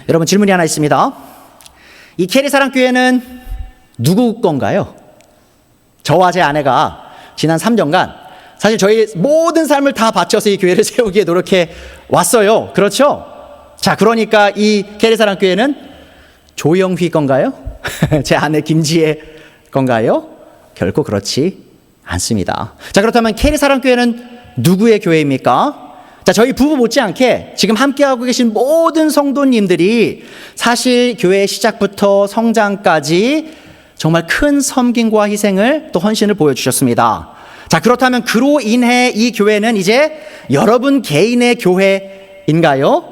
여러분, 질문이 하나 있습니다. 이 캐리사랑교회는 누구 건가요? 저와 제 아내가 지난 3년간 사실 저희 모든 삶을 다 바쳐서 이 교회를 세우기에 노력해 왔어요. 그렇죠? 자, 그러니까 이 캐리사랑교회는 조영휘 건가요? 제 아내 김지혜 건가요? 결코 그렇지 않습니다. 자, 그렇다면 캐리사랑교회는 누구의 교회입니까? 자, 저희 부부 못지않게 지금 함께하고 계신 모든 성도님들이 사실 교회 시작부터 성장까지 정말 큰 섬김과 희생을 또 헌신을 보여주셨습니다. 자, 그렇다면 그로 인해 이 교회는 이제 여러분 개인의 교회인가요?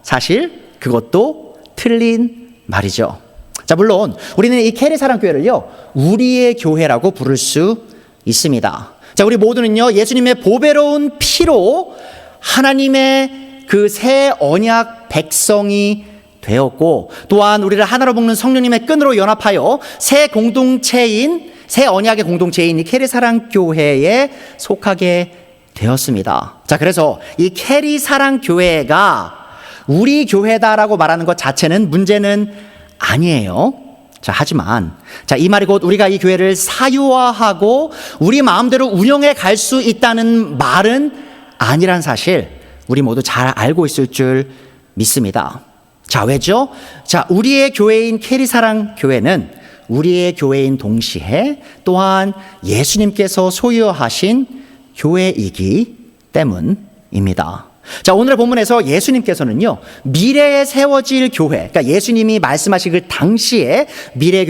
사실 그것도 틀린 말이죠. 자, 물론 우리는 이 캐리사랑교회를요, 우리의 교회라고 부를 수 있습니다. 자, 우리 모두는요, 예수님의 보배로운 피로 하나님의 그 새 언약 백성이 되었고, 또한 우리를 하나로 묶는 성령님의 끈으로 연합하여 새 공동체인, 새 언약의 공동체인 이 캐리사랑교회에 속하게 되었습니다. 자, 그래서 이 캐리사랑교회가 우리 교회다라고 말하는 것 자체는 문제는 아니에요. 자, 하지만 이 말이 곧 우리가 이 교회를 사유화하고 우리 마음대로 운영해 갈 수 있다는 말은 아니란 사실 우리 모두 잘 알고 있을 줄 믿습니다. 자, 왜죠? 자, 우리의 교회인 캐리사랑교회는 우리의 교회인 동시에 또한 예수님께서 소유하신 교회이기 때문입니다. 자, 오늘의 본문에서 예수님께서는요, 미래에 세워질 교회, 그러니까 예수님이 말씀하실 그 당시에 미래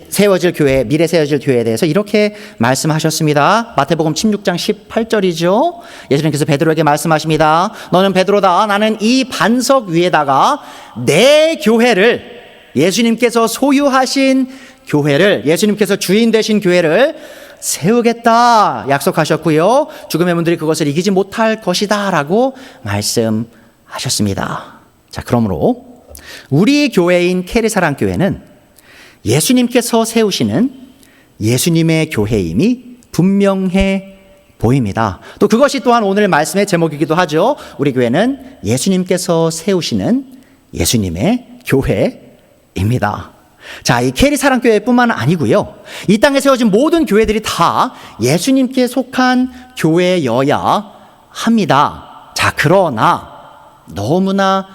세워질 교회에 대해서 이렇게 말씀하셨습니다. 마태복음 16장 18절이죠. 예수님께서 베드로에게 말씀하십니다. 너는 베드로다. 나는 이 반석 위에다가 내 교회를, 예수님께서 소유하신 교회를, 예수님께서 주인 되신 교회를 세우겠다 약속하셨고요. 죽음의 문들이 그것을 이기지 못할 것이다 라고 말씀하셨습니다. 자, 그러므로 우리 교회인 캐리사랑교회는 예수님께서 세우시는 예수님의 교회임이 분명해 보입니다. 또 그것이 또한 오늘 말씀의 제목이기도 하죠. 우리 교회는 예수님께서 세우시는 예수님의 교회입니다. 자, 이 캐리사랑교회뿐만 아니고요, 이 땅에 세워진 모든 교회들이 다 예수님께 속한 교회여야 합니다. 자, 그러나 너무나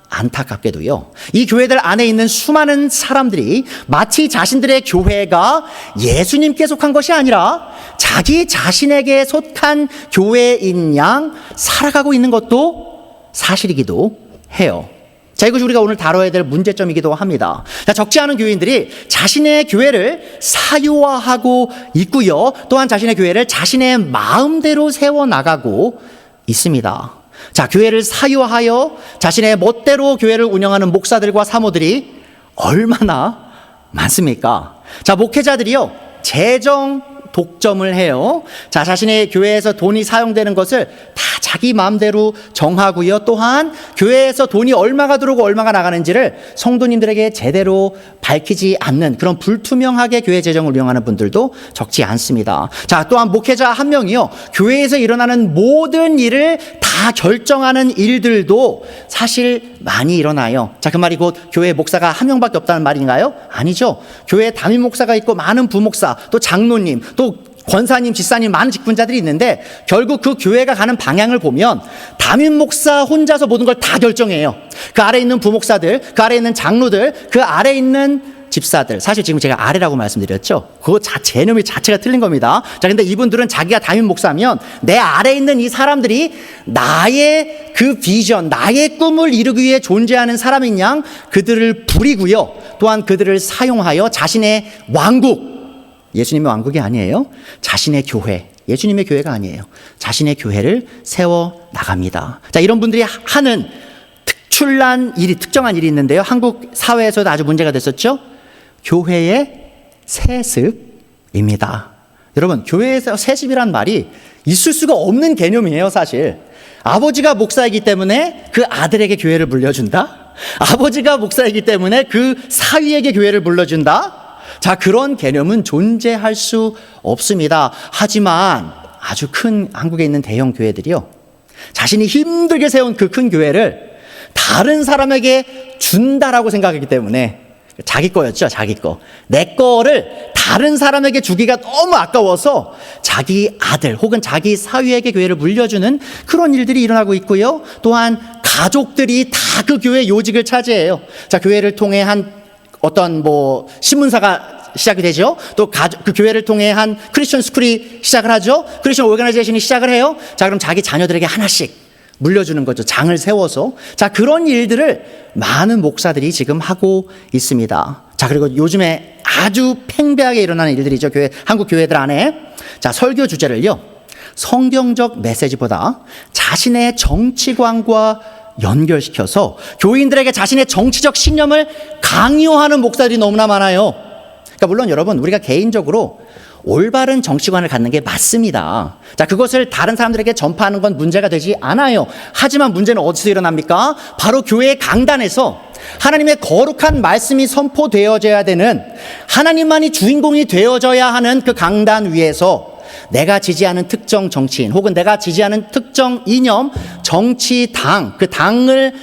안타깝게도요, 이 교회들 안에 있는 수많은 사람들이 마치 자신들의 교회가 예수님께 속한 것이 아니라 자기 자신에게 속한 교회인 양 살아가고 있는 것도 사실이기도 해요. 자, 이것이 우리가 오늘 다뤄야 될 문제점이기도 합니다. 자, 적지 않은 교인들이 자신의 교회를 사유화하고 있고요, 또한 자신의 교회를 자신의 마음대로 세워나가고 있습니다. 자, 교회를 사유화하여 자신의 멋대로 교회를 운영하는 목사들과 사모들이 얼마나 많습니까? 자, 목회자들이요, 재정 독점을 해요. 자, 자신의 교회에서 돈이 사용되는 것을 다 자기 마음대로 정하고요, 또한 교회에서 돈이 얼마가 들어오고 얼마가 나가는지를 성도님들에게 제대로 밝히지 않는 그런 불투명하게 교회 재정을 운영하는 분들도 적지 않습니다. 자, 또한 목회자 한 명이요, 교회에서 일어나는 모든 일을 다 결정하는 일들도 사실 많이 일어나요. 자, 그 말이 곧 교회 목사가 한 명밖에 없다는 말인가요? 아니죠. 교회에 담임 목사가 있고 많은 부목사, 또 장로님, 또 권사님, 집사님, 많은 직분자들이 있는데 결국 그 교회가 가는 방향을 보면 담임 목사 혼자서 모든 걸 다 결정해요. 그 아래에 있는 부목사들, 그 아래에 있는 장로들, 그 아래에 있는 집사들, 사실 지금 제가 아래라고 말씀드렸죠. 그거 개념이 자체가 틀린 겁니다. 자, 근데 이분들은 자기가 담임 목사면 내 아래에 있는 이 사람들이 나의 그 비전, 나의 꿈을 이루기 위해 존재하는 사람인 양 그들을 부리고요, 또한 그들을 사용하여 자신의 왕국, 예수님의 왕국이 아니에요. 자신의 교회, 예수님의 교회가 아니에요. 자신의 교회를 세워 나갑니다. 자, 이런 분들이 하는 특정한 일이 있는데요, 한국 사회에서도 아주 문제가 됐었죠. 교회의 세습입니다. 여러분, 교회에서 세습이란 말이 있을 수가 없는 개념이에요. 사실 아버지가 목사이기 때문에 그 아들에게 교회를 물려준다. 아버지가 목사이기 때문에 그 사위에게 교회를 물려준다. 자, 그런 개념은 존재할 수 없습니다. 하지만 아주 큰 한국에 있는 대형 교회들이요, 자신이 힘들게 세운 그 큰 교회를 다른 사람에게 준다라고 생각하기 때문에 자기 거였죠, 자기 거. 내 거를 다른 사람에게 주기가 너무 아까워서 자기 아들 혹은 자기 사위에게 교회를 물려주는 그런 일들이 일어나고 있고요. 또한 가족들이 다 그 교회 요직을 차지해요. 자, 교회를 통해 한 어떤 신문사가 시작이 되죠. 또 그 교회를 통해 한 크리스천 스쿨이 시작을 하죠. 크리스천 오르가나이제이션이 시작을 해요. 자, 그럼 자기 자녀들에게 하나씩 물려주는 거죠. 장을 세워서. 자, 그런 일들을 많은 목사들이 지금 하고 있습니다. 자, 그리고 요즘에 아주 팽배하게 일어나는 일들이죠. 한국 교회들 안에. 자, 설교 주제를요, 성경적 메시지보다 자신의 정치관과 연결시켜서 교인들에게 자신의 정치적 신념을 강요하는 목사들이 너무나 많아요. 그러니까 물론 여러분, 우리가 개인적으로 올바른 정치관을 갖는 게 맞습니다. 자, 그것을 다른 사람들에게 전파하는 건 문제가 되지 않아요. 하지만 문제는 어디서 일어납니까? 바로 교회의 강단에서 하나님의 거룩한 말씀이 선포되어져야 되는, 하나님만이 주인공이 되어져야 하는 그 강단 위에서 내가 지지하는 특정 정치인 혹은 내가 지지하는 특정 이념, 정치당, 그 당을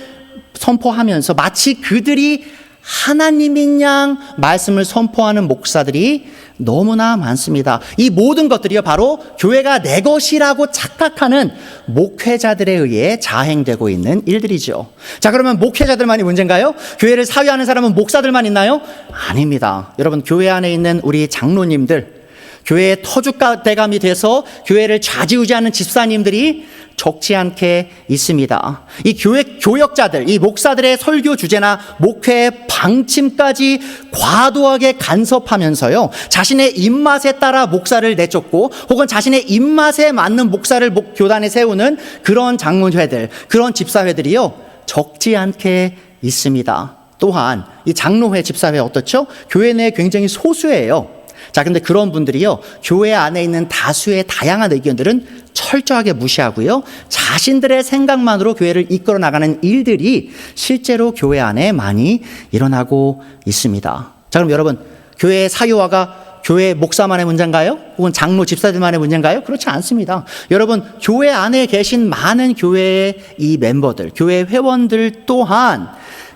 선포하면서 마치 그들이 하나님인 양 말씀을 선포하는 목사들이 너무나 많습니다. 이 모든 것들이요, 바로 교회가 내 것이라고 착각하는 목회자들에 의해 자행되고 있는 일들이죠. 자, 그러면 목회자들만이 문제인가요? 교회를 사위하는 사람은 목사들만 있나요? 아닙니다. 여러분, 교회 안에 있는 우리 장로님들, 교회의 터줏대감이 돼서 교회를 좌지우지하는 집사님들이 적지 않게 있습니다. 이 교회 교역자들, 이 목사들의 설교 주제나 목회의 방침까지 과도하게 간섭하면서요, 자신의 입맛에 따라 목사를 내쫓고 혹은 자신의 입맛에 맞는 목사를 교단에 세우는 그런 장로회들, 그런 집사회들이요, 적지 않게 있습니다. 또한 이 장로회, 집사회 어떻죠? 교회 내에 굉장히 소수예요. 자, 근데 그런 분들이요, 교회 안에 있는 다수의 다양한 의견들은 철저하게 무시하고요, 자신들의 생각만으로 교회를 이끌어 나가는 일들이 실제로 교회 안에 많이 일어나고 있습니다. 자, 그럼 여러분, 교회의 사유화가 교회 목사만의 문제인가요? 혹은 장로 집사들만의 문제인가요? 그렇지 않습니다. 여러분, 교회 안에 계신 많은 교회의 이 멤버들, 교회 회원들 또한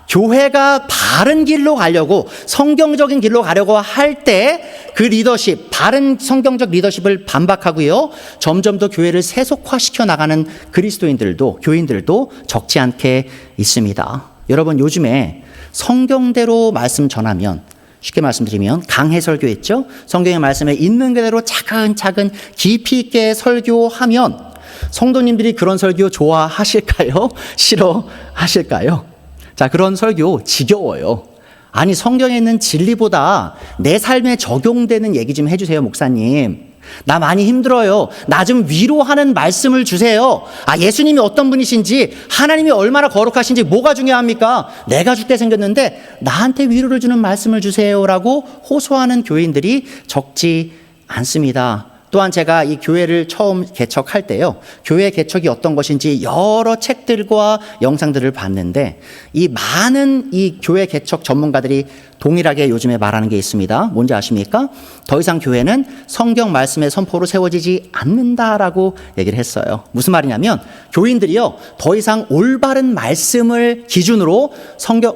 교회가 바른 길로 가려고, 성경적인 길로 가려고 할 때 그 리더십, 바른 성경적 리더십을 반박하고요, 점점 더 교회를 세속화시켜 나가는 그리스도인들도, 교인들도 적지 않게 있습니다. 여러분, 요즘에 성경대로 말씀 전하면, 쉽게 말씀드리면 강해 설교했죠? 성경의 말씀에 있는 그대로 차근차근 깊이 있게 설교하면 성도님들이 그런 설교 좋아하실까요? 싫어하실까요? 자, 그런 설교 지겨워요. 아니, 성경에 있는 진리보다 내 삶에 적용되는 얘기 좀 해주세요, 목사님. 나 많이 힘들어요. 나 좀 위로하는 말씀을 주세요. 아, 예수님이 어떤 분이신지, 하나님이 얼마나 거룩하신지 뭐가 중요합니까? 내가 죽게 생겼는데 나한테 위로를 주는 말씀을 주세요라고 호소하는 교인들이 적지 않습니다. 또한 제가 이 교회를 처음 개척할 때요, 교회 개척이 어떤 것인지 여러 책들과 영상들을 봤는데, 이 많은 이 교회 개척 전문가들이 동일하게 요즘에 말하는 게 있습니다. 뭔지 아십니까? 더 이상 교회는 성경 말씀의 선포로 세워지지 않는다라고 얘기를 했어요. 무슨 말이냐면, 교인들이요, 더 이상 올바른 말씀을 기준으로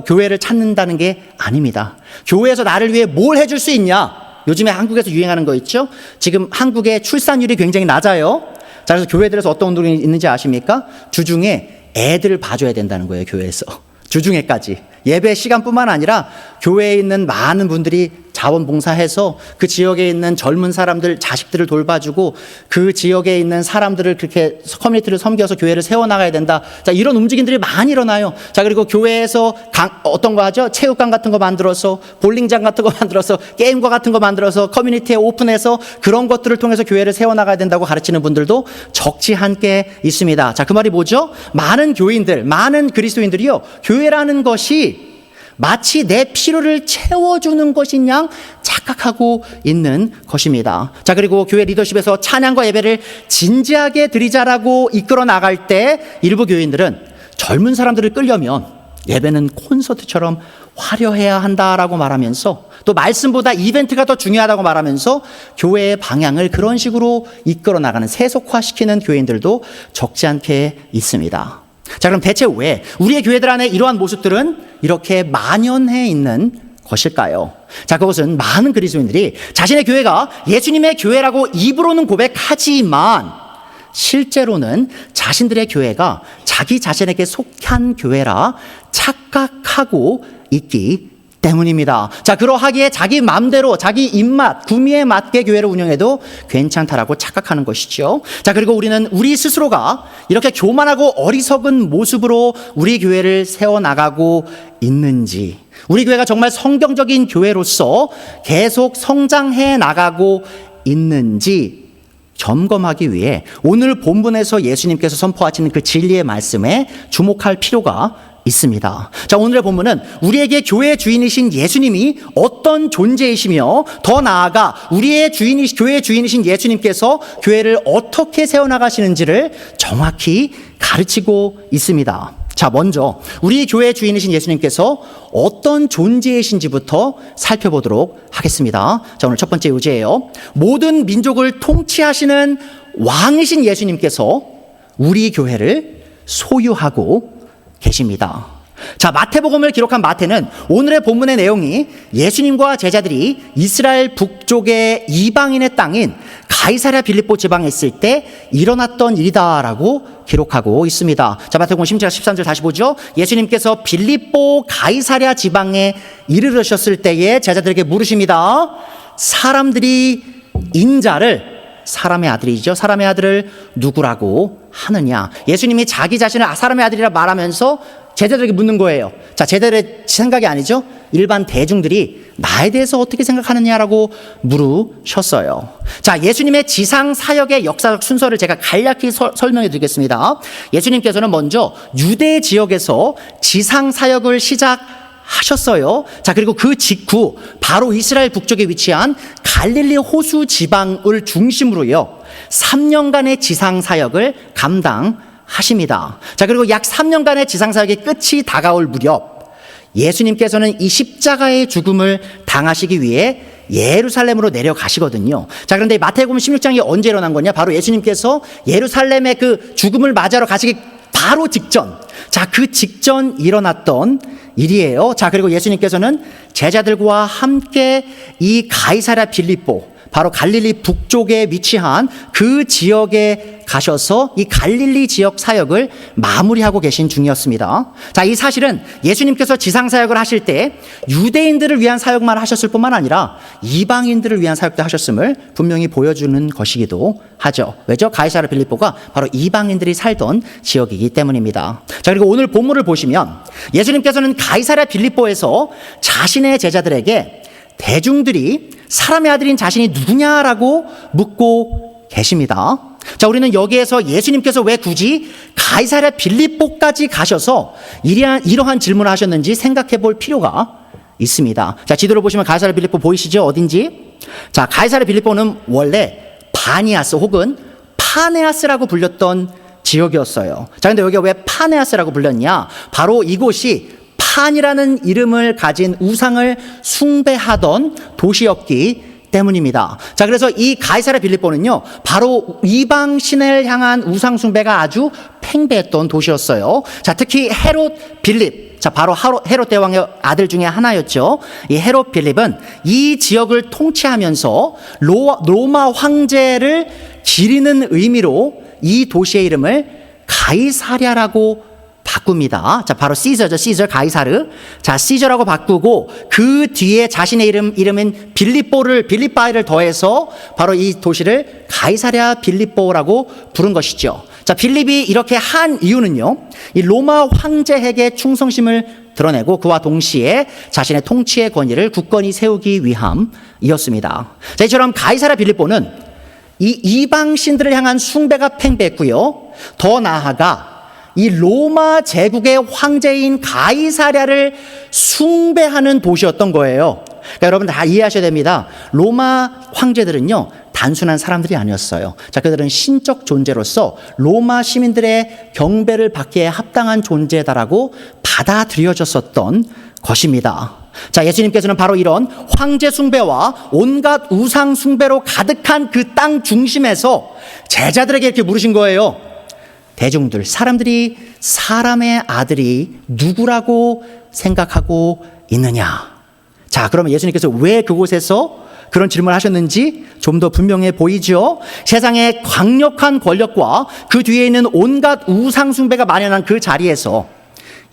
교회를 찾는다는 게 아닙니다. 교회에서 나를 위해 뭘 해줄 수 있냐? 요즘에 한국에서 유행하는 거 있죠? 지금 한국의 출산율이 굉장히 낮아요. 자, 그래서 교회들에서 어떤 운동이 있는지 아십니까? 주중에 애들을 봐줘야 된다는 거예요, 교회에서. 주중에까지. 예배 시간뿐만 아니라 교회에 있는 많은 분들이 자원봉사해서 그 지역에 있는 젊은 사람들, 자식들을 돌봐주고 그 지역에 있는 사람들을 그렇게 커뮤니티를 섬겨서 교회를 세워나가야 된다. 자, 이런 움직임들이 많이 일어나요. 자, 그리고 교회에서 어떤 거 하죠? 체육관 같은 거 만들어서, 볼링장 같은 거 만들어서, 게임과 같은 거 만들어서 커뮤니티에 오픈해서 그런 것들을 통해서 교회를 세워나가야 된다고 가르치는 분들도 적지 않게 있습니다. 자, 그 말이 뭐죠? 많은 교인들, 많은 그리스도인들이요, 교회라는 것이 마치 내 필요를 채워주는 것인 양 착각하고 있는 것입니다. 자, 그리고 교회 리더십에서 찬양과 예배를 진지하게 드리자라고 이끌어 나갈 때 일부 교인들은 젊은 사람들을 끌려면 예배는 콘서트처럼 화려해야 한다라고 말하면서, 또 말씀보다 이벤트가 더 중요하다고 말하면서 교회의 방향을 그런 식으로 이끌어 나가는, 세속화시키는 교인들도 적지 않게 있습니다. 자, 그럼 대체 왜 우리의 교회들 안에 이러한 모습들은 이렇게 만연해 있는 것일까요? 자, 그것은 많은 그리스도인들이 자신의 교회가 예수님의 교회라고 입으로는 고백하지만 실제로는 자신들의 교회가 자기 자신에게 속한 교회라 착각하고 있기 때문입니다. 자, 그러하기에 자기 마음대로 자기 입맛, 구미에 맞게 교회를 운영해도 괜찮다라고 착각하는 것이죠. 자, 그리고 우리는 우리 스스로가 이렇게 교만하고 어리석은 모습으로 우리 교회를 세워나가고 있는지, 우리 교회가 정말 성경적인 교회로서 계속 성장해 나가고 있는지 점검하기 위해 오늘 본문에서 예수님께서 선포하시는 그 진리의 말씀에 주목할 필요가 있습니다. 자, 오늘의 본문은 우리에게 교회의 주인이신 예수님이 어떤 존재이시며 더 나아가 우리의 교회의 주인이신 예수님께서 교회를 어떻게 세워나가시는지를 정확히 가르치고 있습니다. 자, 먼저 우리 교회의 주인이신 예수님께서 어떤 존재이신지부터 살펴보도록 하겠습니다. 자, 오늘 첫 번째 요지예요. 모든 민족을 통치하시는 왕이신 예수님께서 우리 교회를 소유하고 계십니다. 자, 마태복음을 기록한 마태는 오늘의 본문의 내용이 예수님과 제자들이 이스라엘 북쪽의 이방인의 땅인 가이사랴 빌립보 지방에 있을 때 일어났던 일이다라고 기록하고 있습니다. 자, 마태복음 10장 13절 다시 보죠. 예수님께서 빌립보 가이사랴 지방에 이르르셨을 때에 제자들에게 물으십니다. 사람들이 인자를, 사람의 아들이죠, 사람의 아들을 누구라고 하느냐? 예수님이 자기 자신을 사람의 아들이라 말하면서 제자들에게 묻는 거예요. 자, 제자들의 생각이 아니죠. 일반 대중들이 나에 대해서 어떻게 생각하느냐라고 물으셨어요. 자, 예수님의 지상 사역의 역사적 순서를 제가 간략히 설명해 드리겠습니다. 예수님께서는 먼저 유대 지역에서 지상 사역을 시작하셨어요. 자, 그리고 그 직후 바로 이스라엘 북쪽에 위치한 갈릴리 호수 지방을 중심으로요 3년간의 지상 사역을 감당하십니다. 자, 그리고 약 3년간의 지상 사역의 끝이 다가올 무렵 예수님께서는 이 십자가의 죽음을 당하시기 위해 예루살렘으로 내려가시거든요. 자, 그런데 마태복음 16장이 언제 일어난 거냐? 바로 예수님께서 예루살렘의 그 죽음을 맞이하러 가시기 바로 직전, 자, 그 직전 일어났던 일이에요. 자, 그리고 예수님께서는 제자들과 함께 이 가이사랴 빌립보, 바로 갈릴리 북쪽에 위치한 그 지역에 가셔서 이 갈릴리 지역 사역을 마무리하고 계신 중이었습니다. 자, 이 사실은 예수님께서 지상 사역을 하실 때 유대인들을 위한 사역만 하셨을 뿐만 아니라 이방인들을 위한 사역도 하셨음을 분명히 보여주는 것이기도 하죠. 왜죠? 가이사랴 빌립보가 바로 이방인들이 살던 지역이기 때문입니다. 자, 그리고 오늘 본문을 보시면 예수님께서는 가이사랴 빌립보에서 자신의 제자들에게 대중들이 사람의 아들인 자신이 누구냐라고 묻고 계십니다. 자, 우리는 여기에서 예수님께서 왜 굳이 가이사랴 빌립보까지 가셔서 이러한 질문을 하셨는지 생각해 볼 필요가 있습니다. 자, 지도를 보시면 가이사랴 빌립보 보이시죠? 어딘지? 자, 가이사랴 빌립보는 원래 바니아스 혹은 파네아스라고 불렸던 지역이었어요. 자, 근데 여기가 왜 파네아스라고 불렸냐? 바로 이곳이 판이라는 이름을 가진 우상을 숭배하던 도시였기 때문입니다. 자, 그래서 이 가이사랴 빌립보는요 바로 이방 신을 향한 우상 숭배가 아주 팽배했던 도시였어요. 자, 특히 헤롯 빌립, 자, 바로 헤롯 대왕의 아들 중에 하나였죠. 이 헤롯 빌립은 이 지역을 통치하면서 로마 황제를 기리는 의미로 이 도시의 이름을 가이사랴라고 바꿉니다. 자, 바로 시저 가이사르. 자, 시저라고 바꾸고 그 뒤에 자신의 이름인 빌립바이를 더해서 바로 이 도시를 가이사랴 빌립보라고 부른 것이죠. 자, 빌립이 이렇게 한 이유는요, 이 로마 황제에게 충성심을 드러내고 그와 동시에 자신의 통치의 권위를 굳건히 세우기 위함이었습니다. 자, 이처럼 가이사랴 빌립보는 이 이방 신들을 향한 숭배가 팽배했고요. 더 나아가 이 로마 제국의 황제인 가이사랴를 숭배하는 도시였던 거예요. 그러니까 여러분 다 이해하셔야 됩니다. 로마 황제들은요 단순한 사람들이 아니었어요. 자, 그들은 신적 존재로서 로마 시민들의 경배를 받기에 합당한 존재다라고 받아들여졌었던 것입니다. 자, 예수님께서는 바로 이런 황제 숭배와 온갖 우상 숭배로 가득한 그 땅 중심에서 제자들에게 이렇게 물으신 거예요. 대중들, 사람들이 사람의 아들이 누구라고 생각하고 있느냐? 자, 그러면 예수님께서 왜 그곳에서 그런 질문을 하셨는지 좀 더 분명해 보이죠? 세상의 강력한 권력과 그 뒤에 있는 온갖 우상숭배가 만연한 그 자리에서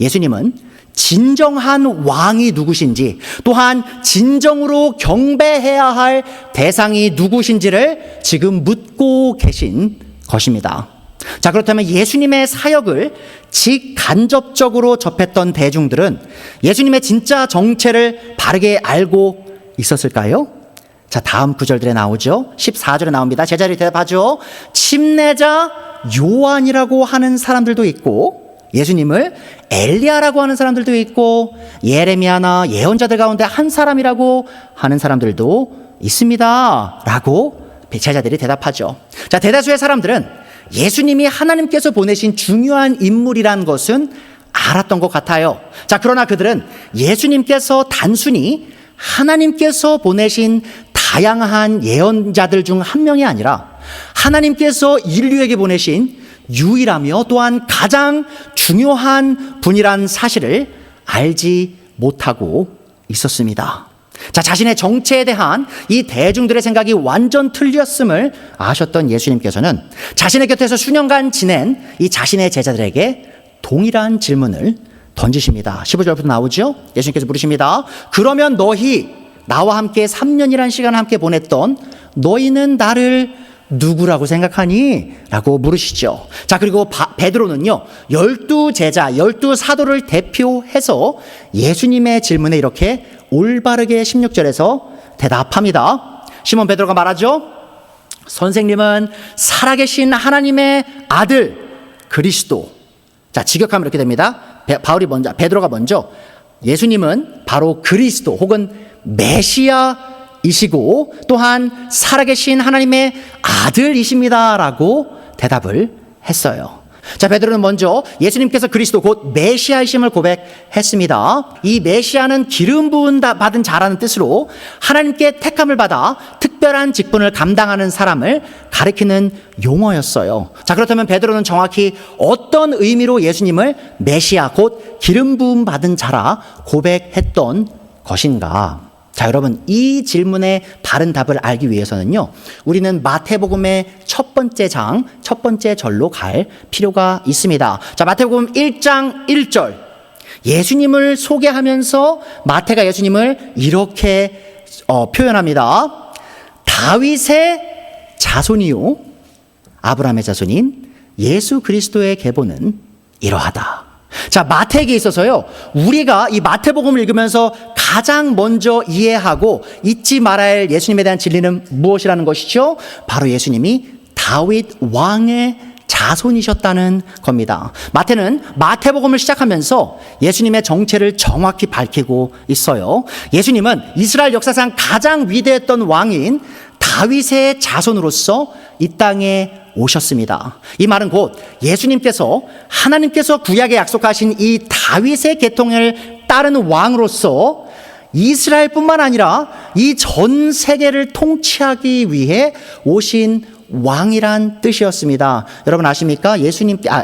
예수님은 진정한 왕이 누구신지, 또한 진정으로 경배해야 할 대상이 누구신지를 지금 묻고 계신 것입니다. 자, 그렇다면 예수님의 사역을 직간접적으로 접했던 대중들은 예수님의 진짜 정체를 바르게 알고 있었을까요? 자, 다음 구절들에 나오죠. 14절에 나옵니다. 제자들이 대답하죠. 침례자 요한이라고 하는 사람들도 있고, 예수님을 엘리야라고 하는 사람들도 있고, 예레미야나 예언자들 가운데 한 사람이라고 하는 사람들도 있습니다 라고 제자들이 대답하죠. 자, 대다수의 사람들은 예수님이 하나님께서 보내신 중요한 인물이란 것은 알았던 것 같아요. 자, 그러나 그들은 예수님께서 단순히 하나님께서 보내신 다양한 예언자들 중 한 명이 아니라 하나님께서 인류에게 보내신 유일하며 또한 가장 중요한 분이란 사실을 알지 못하고 있었습니다. 자, 자신의 정체에 대한 이 대중들의 생각이 완전 틀렸음을 아셨던 예수님께서는 자신의 곁에서 수년간 지낸 이 자신의 제자들에게 동일한 질문을 던지십니다. 15절부터 나오죠. 예수님께서 물으십니다. 그러면 너희 나와 함께 3년이라는 시간을 함께 보냈던 너희는 나를 누구라고 생각하니? 라고 물으시죠. 자, 그리고 베드로는요, 12제자, 12사도를 대표해서 예수님의 질문에 이렇게 올바르게 16절에서 대답합니다. 시몬 베드로가 말하죠. 선생님은 살아계신 하나님의 아들 그리스도. 자, 직역하면 이렇게 됩니다. 베드로가 먼저 예수님은 바로 그리스도 혹은 메시아이시고 또한 살아계신 하나님의 아들이십니다라고 대답을 했어요. 자, 베드로는 먼저 예수님께서 그리스도 곧 메시아이심을 고백했습니다. 이 메시아는 기름 부은 받은 자라는 뜻으로 하나님께 택함을 받아 특별한 직분을 감당하는 사람을 가리키는 용어였어요. 자, 그렇다면 베드로는 정확히 어떤 의미로 예수님을 메시아 곧 기름 부음 받은 자라 고백했던 것인가? 자, 여러분, 이 질문의 바른 답을 알기 위해서는요, 우리는 마태복음의 첫 번째 장, 첫 번째 절로 갈 필요가 있습니다. 자, 마태복음 1장 1절. 예수님을 소개하면서 마태가 예수님을 이렇게 표현합니다. 다윗의 자손이요, 아브라함의 자손인 예수 그리스도의 계보는 이러하다. 자, 마태에게 있어서요, 우리가 이 마태복음을 읽으면서 가장 먼저 이해하고 잊지 말아야 할 예수님에 대한 진리는 무엇이라는 것이죠? 바로 예수님이 다윗 왕의 자손이셨다는 겁니다. 마태는 마태복음을 시작하면서 예수님의 정체를 정확히 밝히고 있어요. 예수님은 이스라엘 역사상 가장 위대했던 왕인 다윗의 자손으로서 이 땅에 오셨습니다. 이 말은 곧 예수님께서 하나님께서 구약에 약속하신 이 다윗의 계통을 따르는 왕으로서 이스라엘뿐만 아니라 이 전 세계를 통치하기 위해 오신 왕이란 뜻이었습니다. 여러분 아십니까?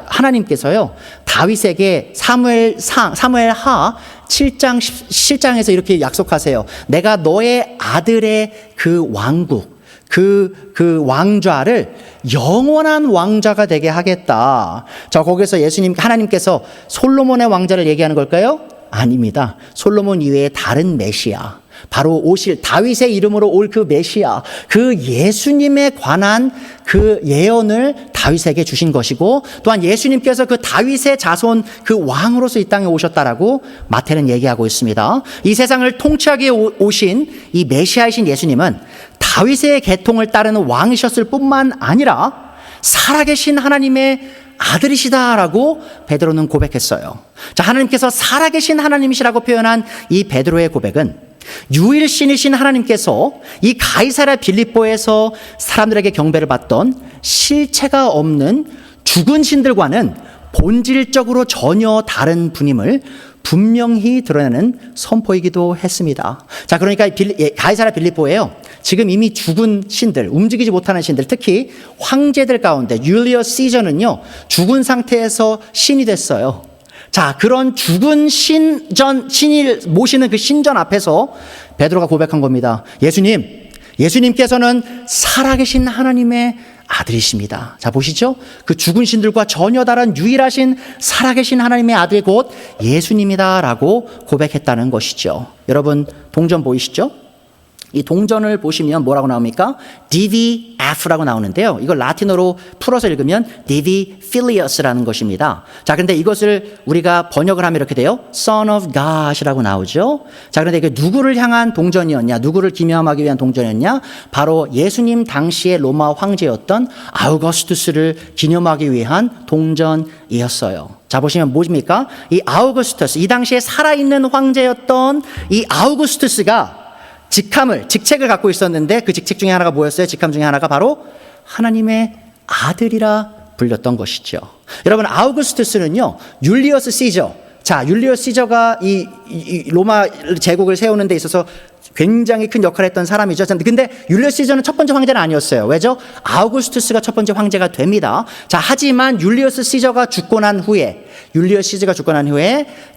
하나님께서요, 다윗에게 사무엘하 7장 7장에서 이렇게 약속하세요. 내가 너의 아들의 그 왕국, 그 왕좌를 영원한 왕좌가 되게 하겠다. 자, 거기서 하나님께서 솔로몬의 왕좌를 얘기하는 걸까요? 아닙니다. 솔로몬 이외에 다른 메시아, 바로 오실 다윗의 이름으로 올 그 메시아, 그 예수님에 관한 그 예언을 다윗에게 주신 것이고, 또한 예수님께서 그 다윗의 자손 그 왕으로서 이 땅에 오셨다라고 마태는 얘기하고 있습니다. 이 세상을 통치하기 오신 이 메시아이신 예수님은 다윗의 계통을 따르는 왕이셨을 뿐만 아니라 살아계신 하나님의 아들이시다라고 베드로는 고백했어요. 자, 하나님께서 살아계신 하나님이시라고 표현한 이 베드로의 고백은 유일신이신 하나님께서 이 가이사랴 빌립보에서 사람들에게 경배를 받던 실체가 없는 죽은 신들과는 본질적으로 전혀 다른 분임을 분명히 드러내는 선포이기도 했습니다. 자, 그러니까 가이사랴 빌립보예요. 지금 이미 죽은 신들, 움직이지 못하는 신들, 특히 황제들 가운데 율리어스 시저는요, 죽은 상태에서 신이 됐어요. 자, 그런 죽은 신을 모시는 그 신전 앞에서 베드로가 고백한 겁니다. 예수님께서는 살아계신 하나님의 아들이십니다. 자, 보시죠. 그 죽은 신들과 전혀 다른 유일하신 살아계신 하나님의 아들이 곧 예수님이다라고 고백했다는 것이죠. 여러분, 동전 보이시죠? 이 동전을 보시면 뭐라고 나옵니까? DVF라고 나오는데요. 이걸 라틴어로 풀어서 읽으면 Divi Filius라는 것입니다. 자, 그런데 이것을 우리가 번역을 하면 이렇게 돼요. Son of God이라고 나오죠. 자, 그런데 이게 누구를 향한 동전이었냐? 누구를 기념하기 위한 동전이었냐? 바로 예수님 당시의 로마 황제였던 아우구스투스를 기념하기 위한 동전이었어요. 자, 보시면 뭐입니까? 이 아우구스투스, 이 당시에 살아있는 황제였던 이 아우구스투스가 직책을 갖고 있었는데 그 직책 중에 하나가 뭐였어요? 직함 중에 하나가 바로 하나님의 아들이라 불렸던 것이죠. 여러분, 아우구스투스는요, 율리어스 시저. 자, 율리어스 시저가 이 로마 제국을 세우는 데 있어서 굉장히 큰 역할을 했던 사람이죠. 근데 율리어스 시저는 첫 번째 황제는 아니었어요. 왜죠? 아우구스투스가 첫 번째 황제가 됩니다. 자, 하지만 율리어스 시저가 죽고 난 후에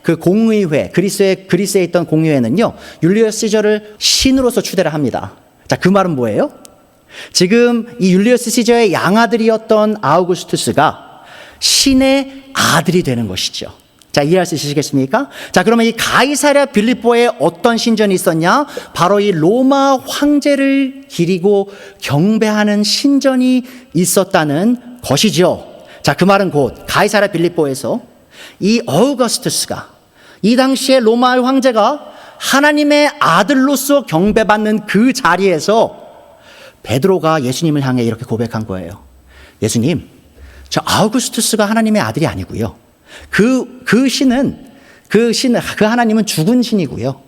그 공의회, 그리스에 있던 공의회는요, 율리어스 시저를 신으로서 추대를 합니다. 자, 그 말은 뭐예요? 지금 이 율리어스 시저의 양아들이었던 아우구스투스가 신의 아들이 되는 것이죠. 자, 이해할 수 있으시겠습니까? 자, 그러면 이 가이사랴 빌립보에 어떤 신전이 있었냐? 바로 이 로마 황제를 기리고 경배하는 신전이 있었다는 것이죠. 자, 그 말은 곧 가이사랴 빌립보에서 이 어우거스투스가, 이 당시에 로마 황제가 하나님의 아들로서 경배받는 그 자리에서 베드로가 예수님을 향해 이렇게 고백한 거예요. 예수님, 저 아우구스투스가 하나님의 아들이 아니고요. 그 하나님은 죽은 신이고요.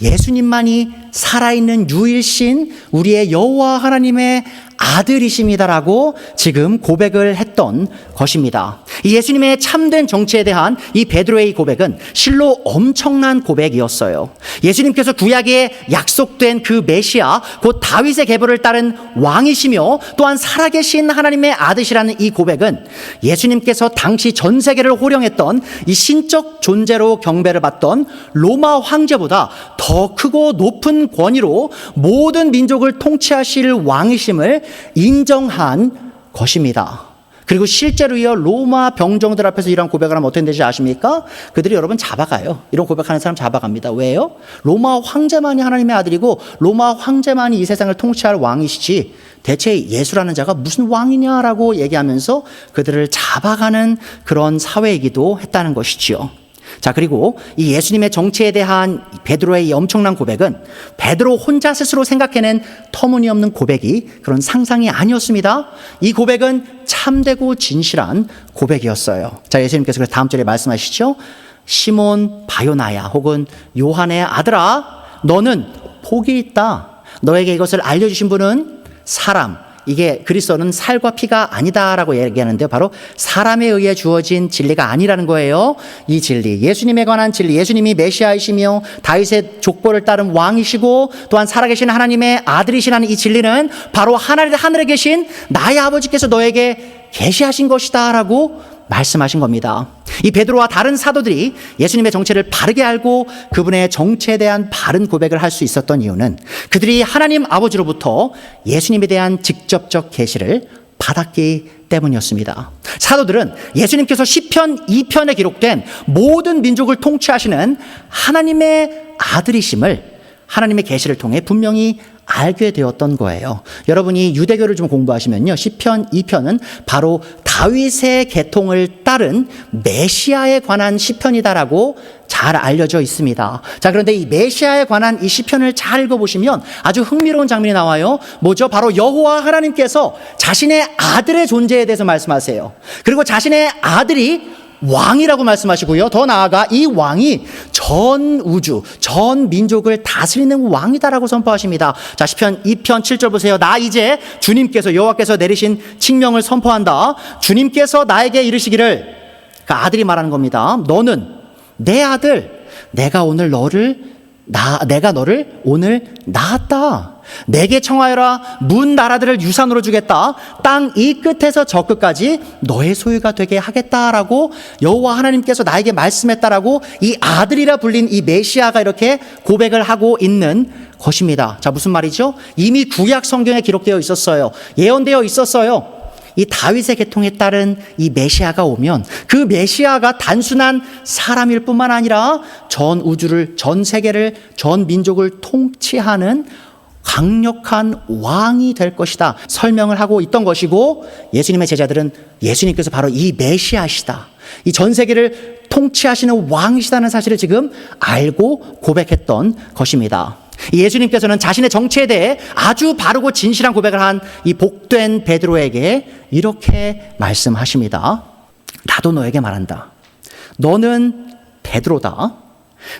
예수님만이 살아있는 유일신 우리의 여호와 하나님의 아들이십니다라고 지금 고백을 했던 것입니다. 이 예수님의 참된 정체에 대한 이 베드로의 고백은 실로 엄청난 고백이었어요. 예수님께서 구약에 약속된 그 메시아, 곧 다윗의 계보를 따른 왕이시며 또한 살아계신 하나님의 아들이라는 이 고백은 예수님께서 당시 전 세계를 호령했던 이 신적 존재로 경배를 받던 로마 황제보다 더 크고 높은 권위로 모든 민족을 통치하실 왕이심을 인정한 것입니다. 그리고 실제로요, 로마 병정들 앞에서 이런 고백을 하면 어떻게 되지 아십니까? 그들이 여러분 잡아가요. 이런 고백하는 사람 잡아갑니다. 왜요? 로마 황제만이 하나님의 아들이고 로마 황제만이 이 세상을 통치할 왕이시지 대체 예수라는 자가 무슨 왕이냐라고 얘기하면서 그들을 잡아가는 그런 사회이기도 했다는 것이지요. 자, 그리고 이 예수님의 정체에 대한 베드로의 이 엄청난 고백은 베드로 혼자 스스로 생각해낸 터무니없는 고백이 그런 상상이 아니었습니다. 이 고백은 참되고 진실한 고백이었어요. 자, 예수님께서 그래서 다음 절에 말씀하시죠. 시몬 바요나야, 혹은 요한의 아들아, 너는 복이 있다. 너에게 이것을 알려주신 분은 사람, 이게 그리스도는 살과 피가 아니다라고 얘기하는데요. 바로 사람에 의해 주어진 진리가 아니라는 거예요. 이 진리, 예수님에 관한 진리, 예수님이 메시아이시며 다윗의 족보를 따른 왕이시고 또한 살아계신 하나님의 아들이시라는 이 진리는 바로 하늘에 계신 나의 아버지께서 너에게 계시하신 것이다라고 말씀하신 겁니다. 이 베드로와 다른 사도들이 예수님의 정체를 바르게 알고 그분의 정체에 대한 바른 고백을 할 수 있었던 이유는 그들이 하나님 아버지로부터 예수님에 대한 직접적 계시를 받았기 때문이었습니다. 사도들은 예수님께서 시편 2편에 기록된 모든 민족을 통치하시는 하나님의 아들이심을 하나님의 계시를 통해 분명히 알게 되었던 거예요. 여러분이 유대교를 좀 공부하시면요, 시편 2편은 바로 다윗의 계통을 따른 메시아에 관한 시편이다라고 잘 알려져 있습니다. 자, 그런데 이 메시아에 관한 이 시편을 잘 읽어보시면 아주 흥미로운 장면이 나와요. 뭐죠? 바로 여호와 하나님께서 자신의 아들의 존재에 대해서 말씀하세요. 그리고 자신의 아들이 왕이라고 말씀하시고요. 더 나아가 이 왕이 전 우주, 전 민족을 다스리는 왕이다라고 선포하십니다. 자, 시편 2편 7절 보세요. 나 이제 주님께서, 여호와께서 내리신 칙령을 선포한다. 주님께서 나에게 이르시기를, 그 아들이 말하는 겁니다. 너는 내 아들, 내가 너를 오늘 낳았다. 내게 청하여라. 문 나라들을 유산으로 주겠다. 땅 이 끝에서 저 끝까지 너의 소유가 되게 하겠다라고 여호와 하나님께서 나에게 말씀했다라고 이 아들이라 불린 이 메시아가 이렇게 고백을 하고 있는 것입니다. 자, 무슨 말이죠? 이미 구약 성경에 기록되어 있었어요. 예언되어 있었어요. 이 다윗의 계통에 따른 이 메시아가 오면 그 메시아가 단순한 사람일 뿐만 아니라 전 우주를, 전 세계를, 전 민족을 통치하는 강력한 왕이 될 것이다 설명을 하고 있던 것이고, 예수님의 제자들은 예수님께서 바로 이 메시아시다, 이 전 세계를 통치하시는 왕이시다는 사실을 지금 알고 고백했던 것입니다. 예수님께서는 자신의 정체에 대해 아주 바르고 진실한 고백을 한 이 복된 베드로에게 이렇게 말씀하십니다. 나도 너에게 말한다. 너는 베드로다.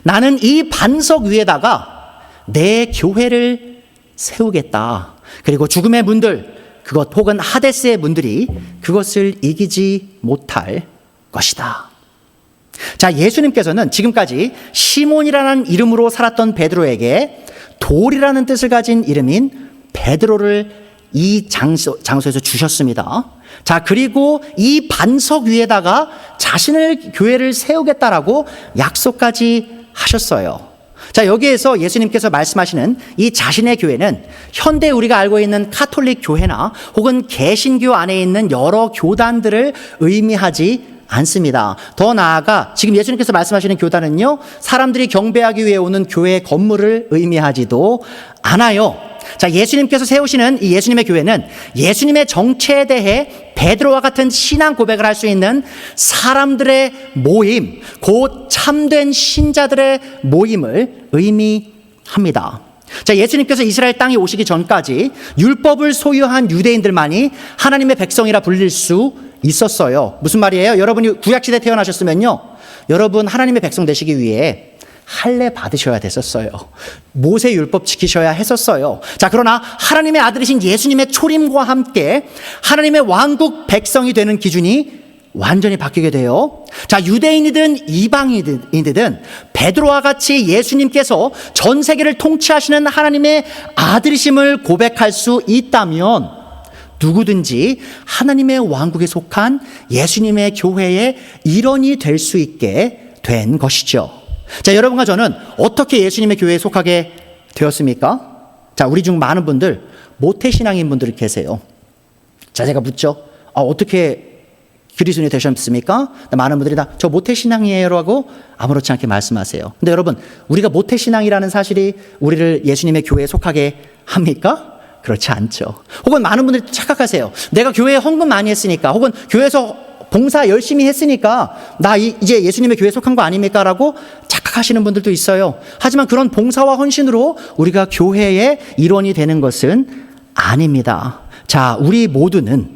나는 이 반석 위에다가 내 교회를 세우겠다. 그리고 죽음의 문들, 그것 혹은 하데스의 문들이 그것을 이기지 못할 것이다. 자, 예수님께서는 지금까지 시몬이라는 이름으로 살았던 베드로에게 돌이라는 뜻을 가진 이름인 베드로를 이 장소에서 주셨습니다. 자, 그리고 이 반석 위에다가 자신의 교회를 세우겠다라고 약속까지 하셨어요. 자, 여기에서 예수님께서 말씀하시는 이 자신의 교회는 현대 우리가 알고 있는 카톨릭 교회나 혹은 개신교 안에 있는 여러 교단들을 의미하지 않습니다. 더 나아가 지금 예수님께서 말씀하시는 교단은요, 사람들이 경배하기 위해 오는 교회 건물을 의미하지도 않아요. 자, 예수님께서 세우시는 이 예수님의 교회는 예수님의 정체에 대해 베드로와 같은 신앙 고백을 할 수 있는 사람들의 모임, 곧 참된 신자들의 모임을 의미합니다. 자, 예수님께서 이스라엘 땅에 오시기 전까지 율법을 소유한 유대인들만이 하나님의 백성이라 불릴 수 있었어요. 무슨 말이에요? 여러분이 구약시대에 태어나셨으면요, 여러분 하나님의 백성 되시기 위해 할례 받으셔야 됐었어요. 모세 율법 지키셔야 했었어요. 자, 그러나 하나님의 아들이신 예수님의 초림과 함께 하나님의 왕국 백성이 되는 기준이 완전히 바뀌게 돼요. 자, 유대인이든 이방인이든 베드로와 같이 예수님께서 전 세계를 통치하시는 하나님의 아들이심을 고백할 수 있다면 누구든지 하나님의 왕국에 속한 예수님의 교회의 일원이 될 수 있게 된 것이죠. 자, 여러분과 저는 어떻게 예수님의 교회에 속하게 되었습니까? 자, 우리 중 많은 분들 모태신앙인 분들이 계세요. 자, 제가 묻죠. 어떻게 그리스도인이 되셨습니까? 많은 분들이 다 저 모태신앙이에요 라고 아무렇지 않게 말씀하세요. 근데 여러분, 우리가 모태신앙이라는 사실이 우리를 예수님의 교회에 속하게 합니까? 그렇지 않죠. 혹은 많은 분들이 착각하세요. 내가 교회에 헌금 많이 했으니까, 혹은 교회에서 봉사 열심히 했으니까 나 이제 예수님의 교회에 속한 거 아닙니까? 라고 착각하시는 분들도 있어요. 하지만 그런 봉사와 헌신으로 우리가 교회의 일원이 되는 것은 아닙니다. 자, 우리 모두는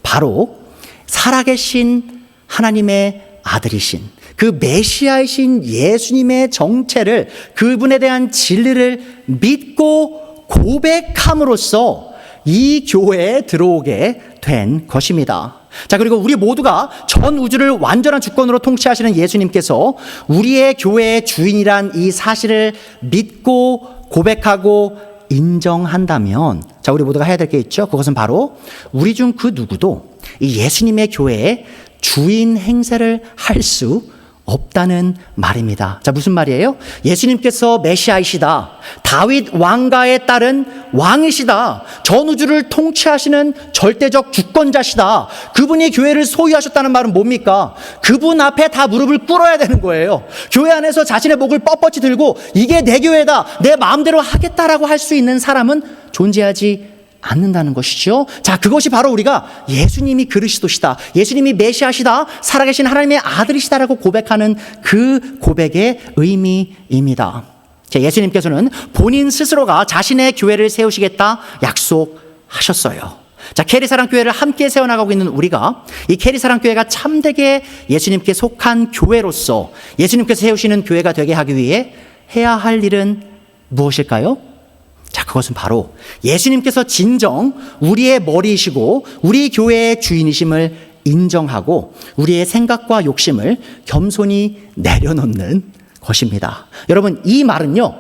바로 살아계신 하나님의 아들이신 그 메시아이신 예수님의 정체를, 그분에 대한 진리를 믿고 고백함으로써 이 교회에 들어오게 된 것입니다. 자, 그리고 우리 모두가 전 우주를 완전한 주권으로 통치하시는 예수님께서 우리의 교회의 주인이란 이 사실을 믿고 고백하고 인정한다면, 자, 우리 모두가 해야 될 게 있죠. 그것은 바로 우리 중 그 누구도 이 예수님의 교회의 주인 행세를 할 수 없다는 말입니다. 자, 무슨 말이에요? 예수님께서 메시아이시다, 다윗 왕가에 따른 왕이시다, 전 우주를 통치하시는 절대적 주권자시다, 그분이 교회를 소유하셨다는 말은 뭡니까? 그분 앞에 다 무릎을 꿇어야 되는 거예요. 교회 안에서 자신의 목을 뻣뻣이 들고 이게 내 교회다, 내 마음대로 하겠다라고 할 수 있는 사람은 존재하지 않는다는 것이죠. 자, 그것이 바로 우리가 예수님이 그리스도시다, 예수님이 메시아시다, 살아계신 하나님의 아들이시다라고 고백하는 그 고백의 의미입니다. 자, 예수님께서는 본인 스스로가 자신의 교회를 세우시겠다 약속하셨어요. 자, 캐리사랑교회를 함께 세워나가고 있는 우리가 이 캐리사랑교회가 참되게 예수님께 속한 교회로서 예수님께서 세우시는 교회가 되게 하기 위해 해야 할 일은 무엇일까요? 자, 그것은 바로 예수님께서 진정 우리의 머리이시고 우리 교회의 주인이심을 인정하고 우리의 생각과 욕심을 겸손히 내려놓는 것입니다. 여러분, 이 말은요,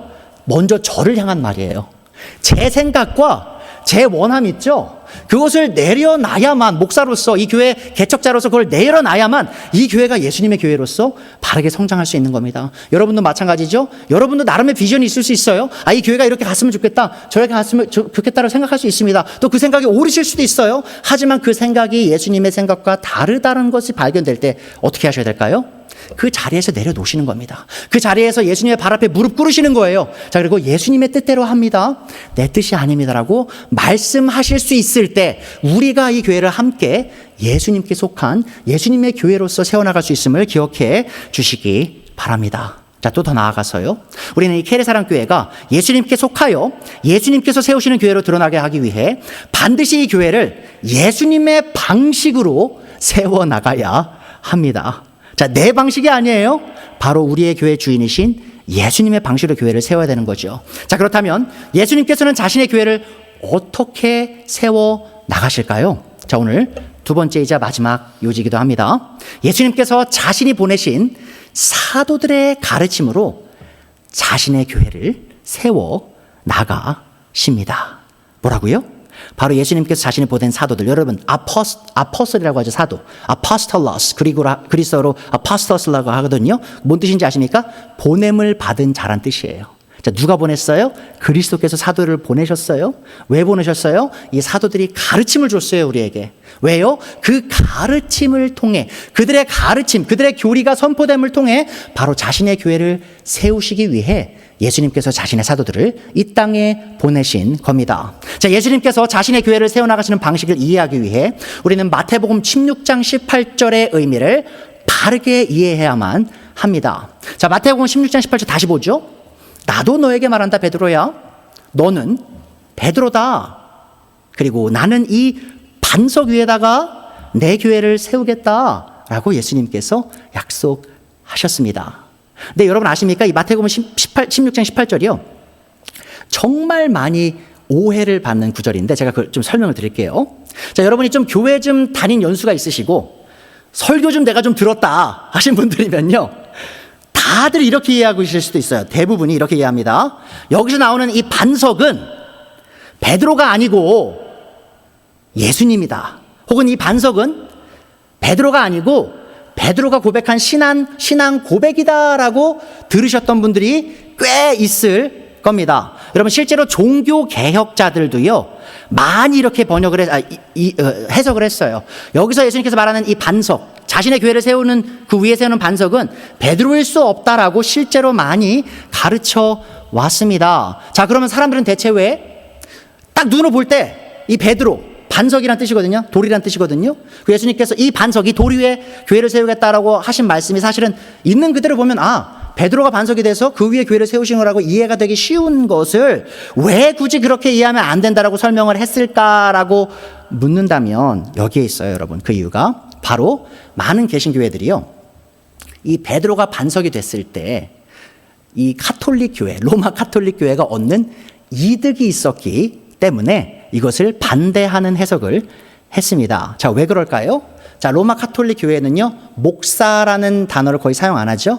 먼저 저를 향한 말이에요. 제 생각과 제 원함 있죠? 그것을 내려놔야만, 목사로서, 이 교회 개척자로서 그걸 내려놔야만 이 교회가 예수님의 교회로서 바르게 성장할 수 있는 겁니다. 여러분도 마찬가지죠? 여러분도 나름의 비전이 있을 수 있어요. 이 교회가 이렇게 갔으면 좋겠다, 저렇게 갔으면 좋겠다라고 생각할 수 있습니다. 또 그 생각이 옳으실 수도 있어요. 하지만 그 생각이 예수님의 생각과 다르다는 것이 발견될 때 어떻게 하셔야 될까요? 그 자리에서 내려놓으시는 겁니다. 그 자리에서 예수님의 발 앞에 무릎 꿇으시는 거예요. 자, 그리고 예수님의 뜻대로 합니다, 내 뜻이 아닙니다라고 말씀하실 수 있을 때 우리가 이 교회를 함께 예수님께 속한 예수님의 교회로서 세워나갈 수 있음을 기억해 주시기 바랍니다. 자, 또 더 나아가서요, 우리는 이 캐리사랑교회가 예수님께 속하여 예수님께서 세우시는 교회로 드러나게 하기 위해 반드시 이 교회를 예수님의 방식으로 세워나가야 합니다. 자, 내 방식이 아니에요. 바로 우리의 교회 주인이신 예수님의 방식으로 교회를 세워야 되는 거죠. 자, 그렇다면 예수님께서는 자신의 교회를 어떻게 세워 나가실까요? 자, 오늘 두 번째이자 마지막 요지이기도 합니다. 예수님께서 자신이 보내신 사도들의 가르침으로 자신의 교회를 세워 나가십니다. 뭐라고요? 바로 예수님께서 자신이 보낸 사도들, 여러분 아포스톨이라고 하죠. 사도, 아포스톨로스, 그리스어로 아포스토스라고 하거든요. 뭔 뜻인지 아십니까? 보냄을 받은 자란 뜻이에요. 자, 누가 보냈어요? 그리스도께서 사도를 보내셨어요. 왜 보내셨어요? 이 사도들이 가르침을 줬어요, 우리에게. 왜요? 그 가르침을 통해, 그들의 가르침, 그들의 교리가 선포됨을 통해 바로 자신의 교회를 세우시기 위해 예수님께서 자신의 사도들을 이 땅에 보내신 겁니다. 자, 예수님께서 자신의 교회를 세워나가시는 방식을 이해하기 위해 우리는 마태복음 16장 18절의 의미를 바르게 이해해야만 합니다. 자, 마태복음 16장 18절 다시 보죠. 나도 너에게 말한다, 베드로야. 너는 베드로다. 그리고 나는 이 반석 위에다가 내 교회를 세우겠다라고 예수님께서 약속하셨습니다. 근데 여러분 아십니까? 이 마태복음 16장 18절이요, 정말 많이 오해를 받는 구절인데 제가 그걸 좀 설명을 드릴게요. 자, 여러분이 좀 교회 좀 다닌 연수가 있으시고 설교 좀 내가 좀 들었다 하신 분들이면요, 다들 이렇게 이해하고 계실 수도 있어요. 대부분이 이렇게 이해합니다. 여기서 나오는 이 반석은 베드로가 아니고 예수님이다. 혹은 이 반석은 베드로가 아니고 베드로가 고백한 신앙 고백이다라고 들으셨던 분들이 꽤 있을 겁니다. 여러분, 실제로 종교 개혁자들도요, 많이 이렇게 해석을 했어요. 여기서 예수님께서 말하는 이 반석, 자신의 교회를 세우는 그 위에 세우는 반석은 베드로일 수 없다라고 실제로 많이 가르쳐 왔습니다. 자, 그러면 사람들은 대체 왜 딱 눈으로 볼 때 이 베드로, 반석이란 뜻이거든요. 돌이란 뜻이거든요. 그 예수님께서 이 반석이 돌 위에 교회를 세우겠다라고 하신 말씀이 사실은 있는 그대로 보면 베드로가 반석이 돼서 그 위에 교회를 세우신 거라고 이해가 되기 쉬운 것을 왜 굳이 그렇게 이해하면 안 된다라고 설명을 했을까라고 묻는다면 여기에 있어요, 여러분. 그 이유가 바로 많은 개신교회들이요, 이 베드로가 반석이 됐을 때 이 카톨릭 교회, 로마 카톨릭 교회가 얻는 이득이 있었기 때문에 이것을 반대하는 해석을 했습니다. 자, 왜 그럴까요? 자, 로마 카톨릭 교회는요, 목사라는 단어를 거의 사용 안 하죠.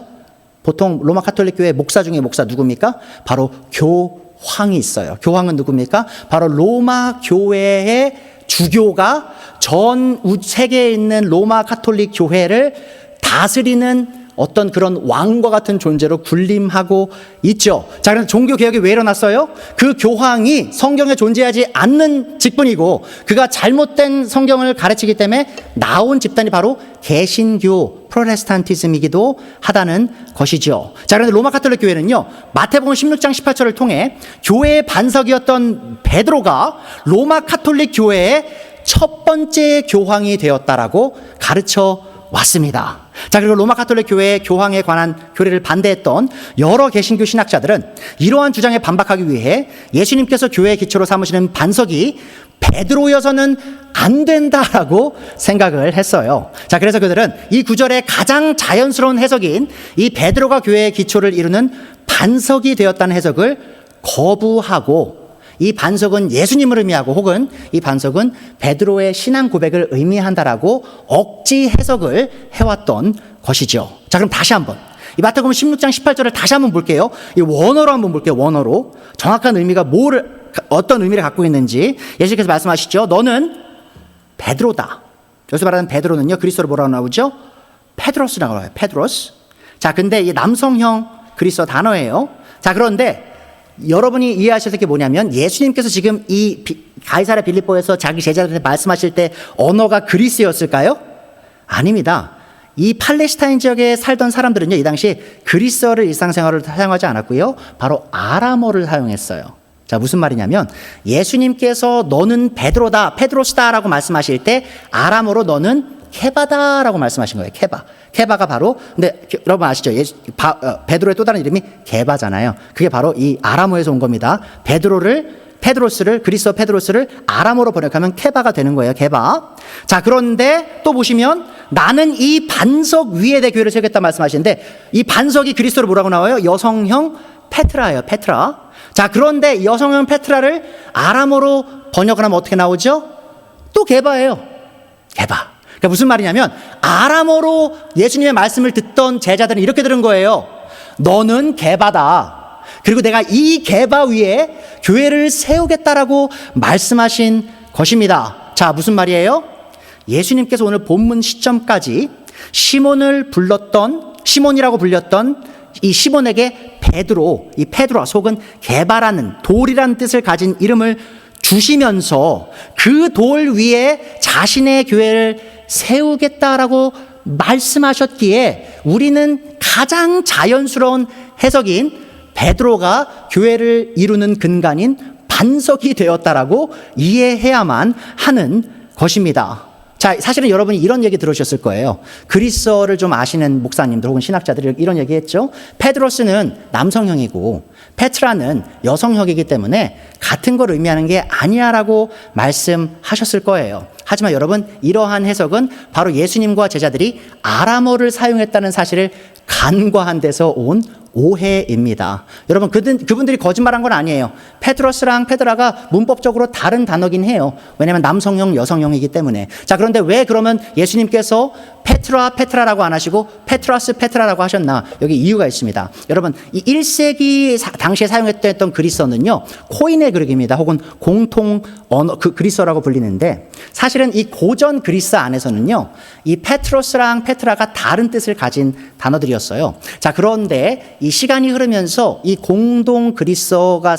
보통 로마 카톨릭 교회 목사 중에 목사 누굽니까? 바로 교황이 있어요. 교황은 누굽니까? 바로 로마 교회의 주교가 전 세계에 있는 로마 카톨릭 교회를 다스리는 어떤 그런 왕과 같은 존재로 군림하고 있죠. 자, 그런데 종교개혁이 왜 일어났어요? 그 교황이 성경에 존재하지 않는 직분이고 그가 잘못된 성경을 가르치기 때문에 나온 집단이 바로 개신교, 프로테스탄티즘이기도 하다는 것이죠. 자, 그런데 로마 카톨릭 교회는요, 마태복음 16장 18절을 통해 교회의 반석이었던 베드로가 로마 카톨릭 교회의 첫 번째 교황이 되었다라고 가르쳐 왔습니다. 자, 그리고 로마 카톨릭 교회의 교황에 관한 교리를 반대했던 여러 개신교 신학자들은 이러한 주장에 반박하기 위해 예수님께서 교회의 기초로 삼으시는 반석이 베드로여서는 안 된다라고 생각을 했어요. 자, 그래서 그들은 이 구절의 가장 자연스러운 해석인 이 베드로가 교회의 기초를 이루는 반석이 되었다는 해석을 거부하고 이 반석은 예수님을 의미하고 혹은 이 반석은 베드로의 신앙 고백을 의미한다라고 억지 해석을 해왔던 것이죠. 자, 그럼 다시 한번 이 마태복음 16장 18절을 다시 한번 볼게요. 이 원어로 한번 볼게요. 원어로 정확한 의미가 어떤 의미를 갖고 있는지 예수님께서 말씀하시죠. 너는 베드로다. 여기서 말하는 베드로는요, 그리스어로 뭐라고 나오죠? 페드로스라고 나와요. 페드로스. 자, 근데 이 남성형 그리스어 단어예요. 자, 그런데 여러분이 이해하실 게 뭐냐면 예수님께서 지금 이 가이사랴 빌립보에서 자기 제자들한테 말씀하실 때 언어가 그리스였을까요? 아닙니다. 이 팔레스타인 지역에 살던 사람들은요, 이 당시 그리스어를 일상생활을 사용하지 않았고요, 바로 아람어를 사용했어요. 자, 무슨 말이냐면 예수님께서 너는 베드로다, 페드로스다라고 말씀하실 때 아람어로 너는 케바다라고 말씀하신 거예요. 케바가 바로, 근데 여러분 아시죠? 베드로의 또 다른 이름이 게바잖아요. 그게 바로 이 아람어에서 온 겁니다. 페드로스를 그리스어 페드로스를 아람어로 번역하면 케바가 되는 거예요. 케바. 자, 그런데 또 보시면 나는 이 반석 위에 내 교회를 세우겠다 말씀하시는데 이 반석이 그리스어로 뭐라고 나와요? 여성형 페트라예요. 페트라. 자, 그런데 여성형 페트라를 아람어로 번역을 하면 어떻게 나오죠? 또 게바예요. 게바. 그러니까 무슨 말이냐면 아람어로 예수님의 말씀을 듣던 제자들은 이렇게 들은 거예요. 너는 게바다. 그리고 내가 이 게바 위에 교회를 세우겠다라고 말씀하신 것입니다. 자, 무슨 말이에요? 예수님께서 오늘 본문 시점까지 시몬이라고 불렸던 이 시몬에게 베드로, 이 페드로 속은 게바라는 돌이라는 뜻을 가진 이름을 주시면서 그 돌 위에 자신의 교회를 세우겠다라고 말씀하셨기에 우리는 가장 자연스러운 해석인 베드로가 교회를 이루는 근간인 반석이 되었다라고 이해해야만 하는 것입니다. 자, 사실은 여러분이 이런 얘기 들으셨을 거예요. 그리스어를 좀 아시는 목사님들 혹은 신학자들이 이런 얘기 했죠. 페드로스는 남성형이고 페트라는 여성형이기 때문에 같은 걸 의미하는 게 아니야라고 말씀하셨을 거예요. 하지만 여러분, 이러한 해석은 바로 예수님과 제자들이 아람어를 사용했다는 사실을 간과한 데서 온 오해입니다. 여러분, 그분들이 거짓말한 건 아니에요. 페드로스랑 페드라가 문법적으로 다른 단어긴 해요. 왜냐하면 남성형, 여성형이기 때문에. 자, 그런데 왜 그러면 예수님께서 페트라라고 안 하시고 페트라라고 하셨나? 여기 이유가 있습니다. 여러분, 이 1세기 당시에 사용했던 그리스어는요, 코인의 그릭입니다. 혹은 공통 언어, 그리스어라고 불리는데 사실은 이 고전 그리스 안에서는요, 이 페트로스랑 페트라가 다른 뜻을 가진 단어들이었어요. 자, 그런데 이 시간이 흐르면서 이 공동 그리스어가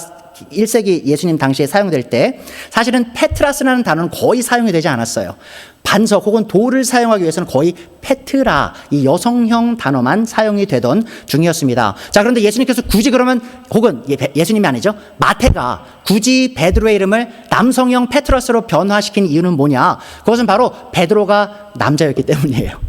1세기 예수님 당시에 사용될 때 사실은 페트라스라는 단어는 거의 사용이 되지 않았어요. 반석 혹은 돌을 사용하기 위해서는 거의 페트라, 이 여성형 단어만 사용이 되던 중이었습니다. 자, 그런데 예수님께서 굳이 그러면, 혹은 예수님이 아니죠, 마태가 굳이 베드로의 이름을 남성형 페트러스로 변화시킨 이유는 뭐냐? 그것은 바로 베드로가 남자였기 때문이에요.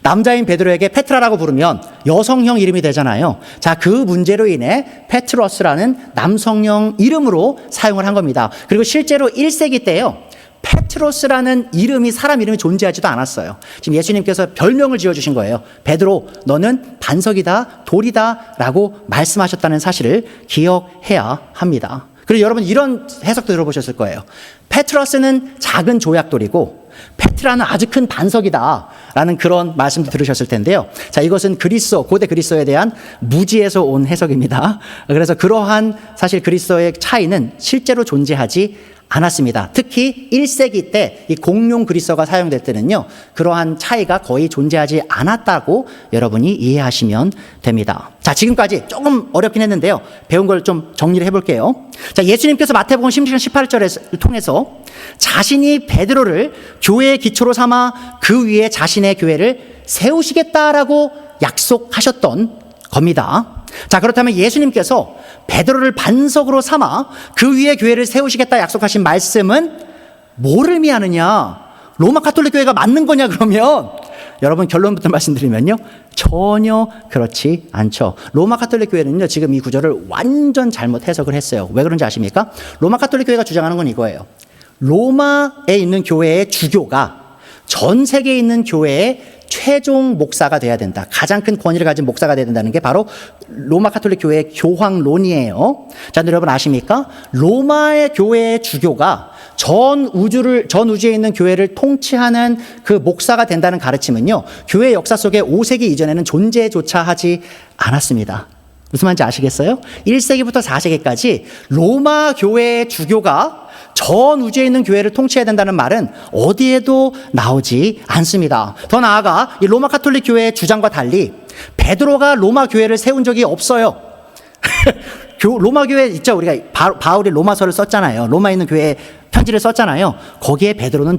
남자인 베드로에게 페트라라고 부르면 여성형 이름이 되잖아요. 자, 그 문제로 인해 페트로스라는 남성형 이름으로 사용을 한 겁니다. 그리고 실제로 1세기 때요, 페트로스라는 이름이, 사람 이름이 존재하지도 않았어요. 지금 예수님께서 별명을 지어주신 거예요. 베드로, 너는 반석이다, 돌이다 라고 말씀하셨다는 사실을 기억해야 합니다. 그리고 여러분, 이런 해석도 들어보셨을 거예요. 페트로스는 작은 조약돌이고 페트라는 아주 큰 반석이다 라는 그런 말씀도 들으셨을 텐데요. 자, 이것은 고대 그리스어에 대한 무지에서 온 해석입니다. 그래서 그러한 사실 그리스어의 차이는 실제로 존재하지 않았습니다. 특히 1세기 때 이 공용 그리스어가 사용될 때는요, 그러한 차이가 거의 존재하지 않았다고 여러분이 이해하시면 됩니다. 자, 지금까지 조금 어렵긴 했는데요, 배운 걸 좀 정리를 해볼게요. 자, 예수님께서 마태복음 16장 18절을 통해서 자신이 베드로를 교회의 기초로 삼아 그 위에 자신의 교회를 세우시겠다라고 약속하셨던 겁니다. 자, 그렇다면 예수님께서 베드로를 반석으로 삼아 그 위에 교회를 세우시겠다 약속하신 말씀은 뭐를 의미하느냐? 로마 가톨릭 교회가 맞는 거냐 그러면 여러분, 결론부터 말씀드리면요, 전혀 그렇지 않죠. 로마 가톨릭 교회는요, 지금 이 구절을 완전 잘못 해석을 했어요. 왜 그런지 아십니까? 로마 가톨릭 교회가 주장하는 건 이거예요. 로마에 있는 교회의 주교가 전 세계에 있는 교회의 최종 목사가 돼야 된다. 가장 큰 권위를 가진 목사가 돼야 된다는 게 바로 로마 가톨릭 교회의 교황론이에요. 자, 여러분 아십니까? 로마의 교회의 주교가 전 우주에 있는 교회를 통치하는 그 목사가 된다는 가르침은요, 교회 역사 속에 5세기 이전에는 존재조차 하지 않았습니다. 무슨 말인지 아시겠어요? 1세기부터 4세기까지 로마 교회의 주교가 전 우주에 있는 교회를 통치해야 된다는 말은 어디에도 나오지 않습니다. 더 나아가 이 로마 가톨릭 교회의 주장과 달리 베드로가 로마 교회를 세운 적이 없어요. 로마 교회 있죠. 우리가 바울이 로마서를 썼잖아요. 로마에 있는 교회에 편지를 썼잖아요. 거기에 베드로는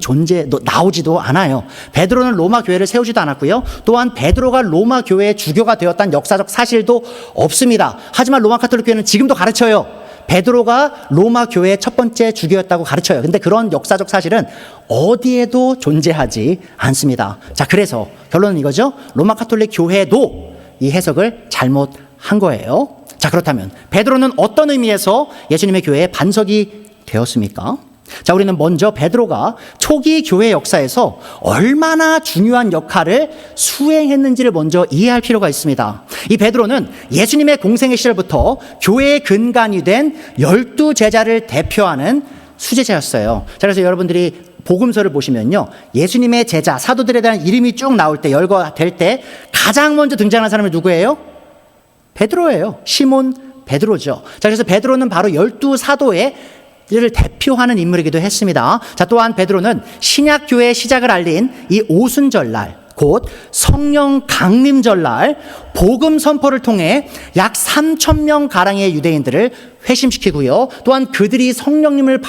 나오지도 않아요. 베드로는 로마 교회를 세우지도 않았고요. 또한 베드로가 로마 교회의 주교가 되었다는 역사적 사실도 없습니다. 하지만 로마 가톨릭 교회는 지금도 가르쳐요. 베드로가 로마 교회의 첫 번째 주교였다고 가르쳐요. 근데 그런 역사적 사실은 어디에도 존재하지 않습니다. 자, 그래서 결론은 이거죠. 로마 가톨릭 교회도 이 해석을 잘못한 거예요. 자, 그렇다면 베드로는 어떤 의미에서 예수님의 교회의 반석이 되었습니까? 자, 우리는 먼저 베드로가 초기 교회 역사에서 얼마나 중요한 역할을 수행했는지를 먼저 이해할 필요가 있습니다. 이 베드로는 예수님의 공생의 시절부터 교회의 근간이 된 12제자를 대표하는 수제자였어요. 자, 그래서 여러분들이 복음서를 보시면요, 예수님의 제자, 사도들에 대한 이름이 쭉 나올 때, 열거될 때 가장 먼저 등장하는 사람이 누구예요? 베드로예요. 시몬 베드로죠. 자, 그래서 베드로는 바로 12사도의 를 대표하는 인물이기도 했습니다. 자, 또한 베드로는 신약 교회의 시작을 알린 이 오순절날, 곧 성령 강림절날 복음 선포를 통해 약 3,000명 가량의 유대인들을 회심시키고요. 또한 그들이 성령님을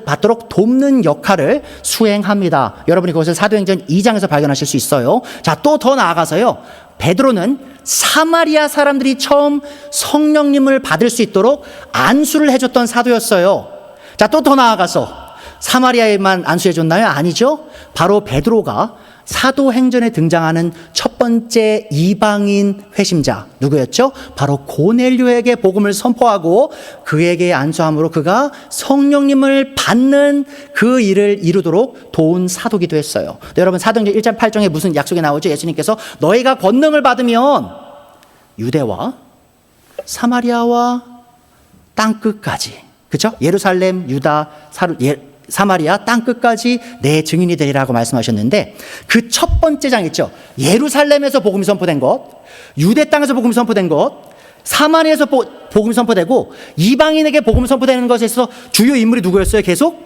받도록 돕는 역할을 수행합니다. 여러분이 그것을 사도행전 2장에서 발견하실 수 있어요. 자, 또 더 나아가서요, 베드로는 사마리아 사람들이 처음 성령님을 받을 수 있도록 안수를 해줬던 사도였어요. 자, 또 더 나아가서 사마리아에만 안수해줬나요? 아니죠. 바로 베드로가 사도행전에 등장하는 첫 번째 이방인 회심자 누구였죠? 바로 고넬료에게 복음을 선포하고 그에게 안수함으로 그가 성령님을 받는 그 일을 이루도록 도운 사도기도 했어요. 네, 여러분, 사도행전 1장 8절에 무슨 약속이 나오죠? 예수님께서 너희가 권능을 받으면 유대와 사마리아와 땅끝까지, 그렇죠? 예루살렘, 유다, 사마리아 땅끝까지 내 증인이 되리라고 말씀하셨는데, 그 첫 번째 장 있죠. 예루살렘에서 복음이 선포된 것, 유대 땅에서 복음이 선포된 것, 사마리아에서 복음이 선포되고 이방인에게 복음이 선포되는 것에 있어서 주요 인물이 누구였어요? 계속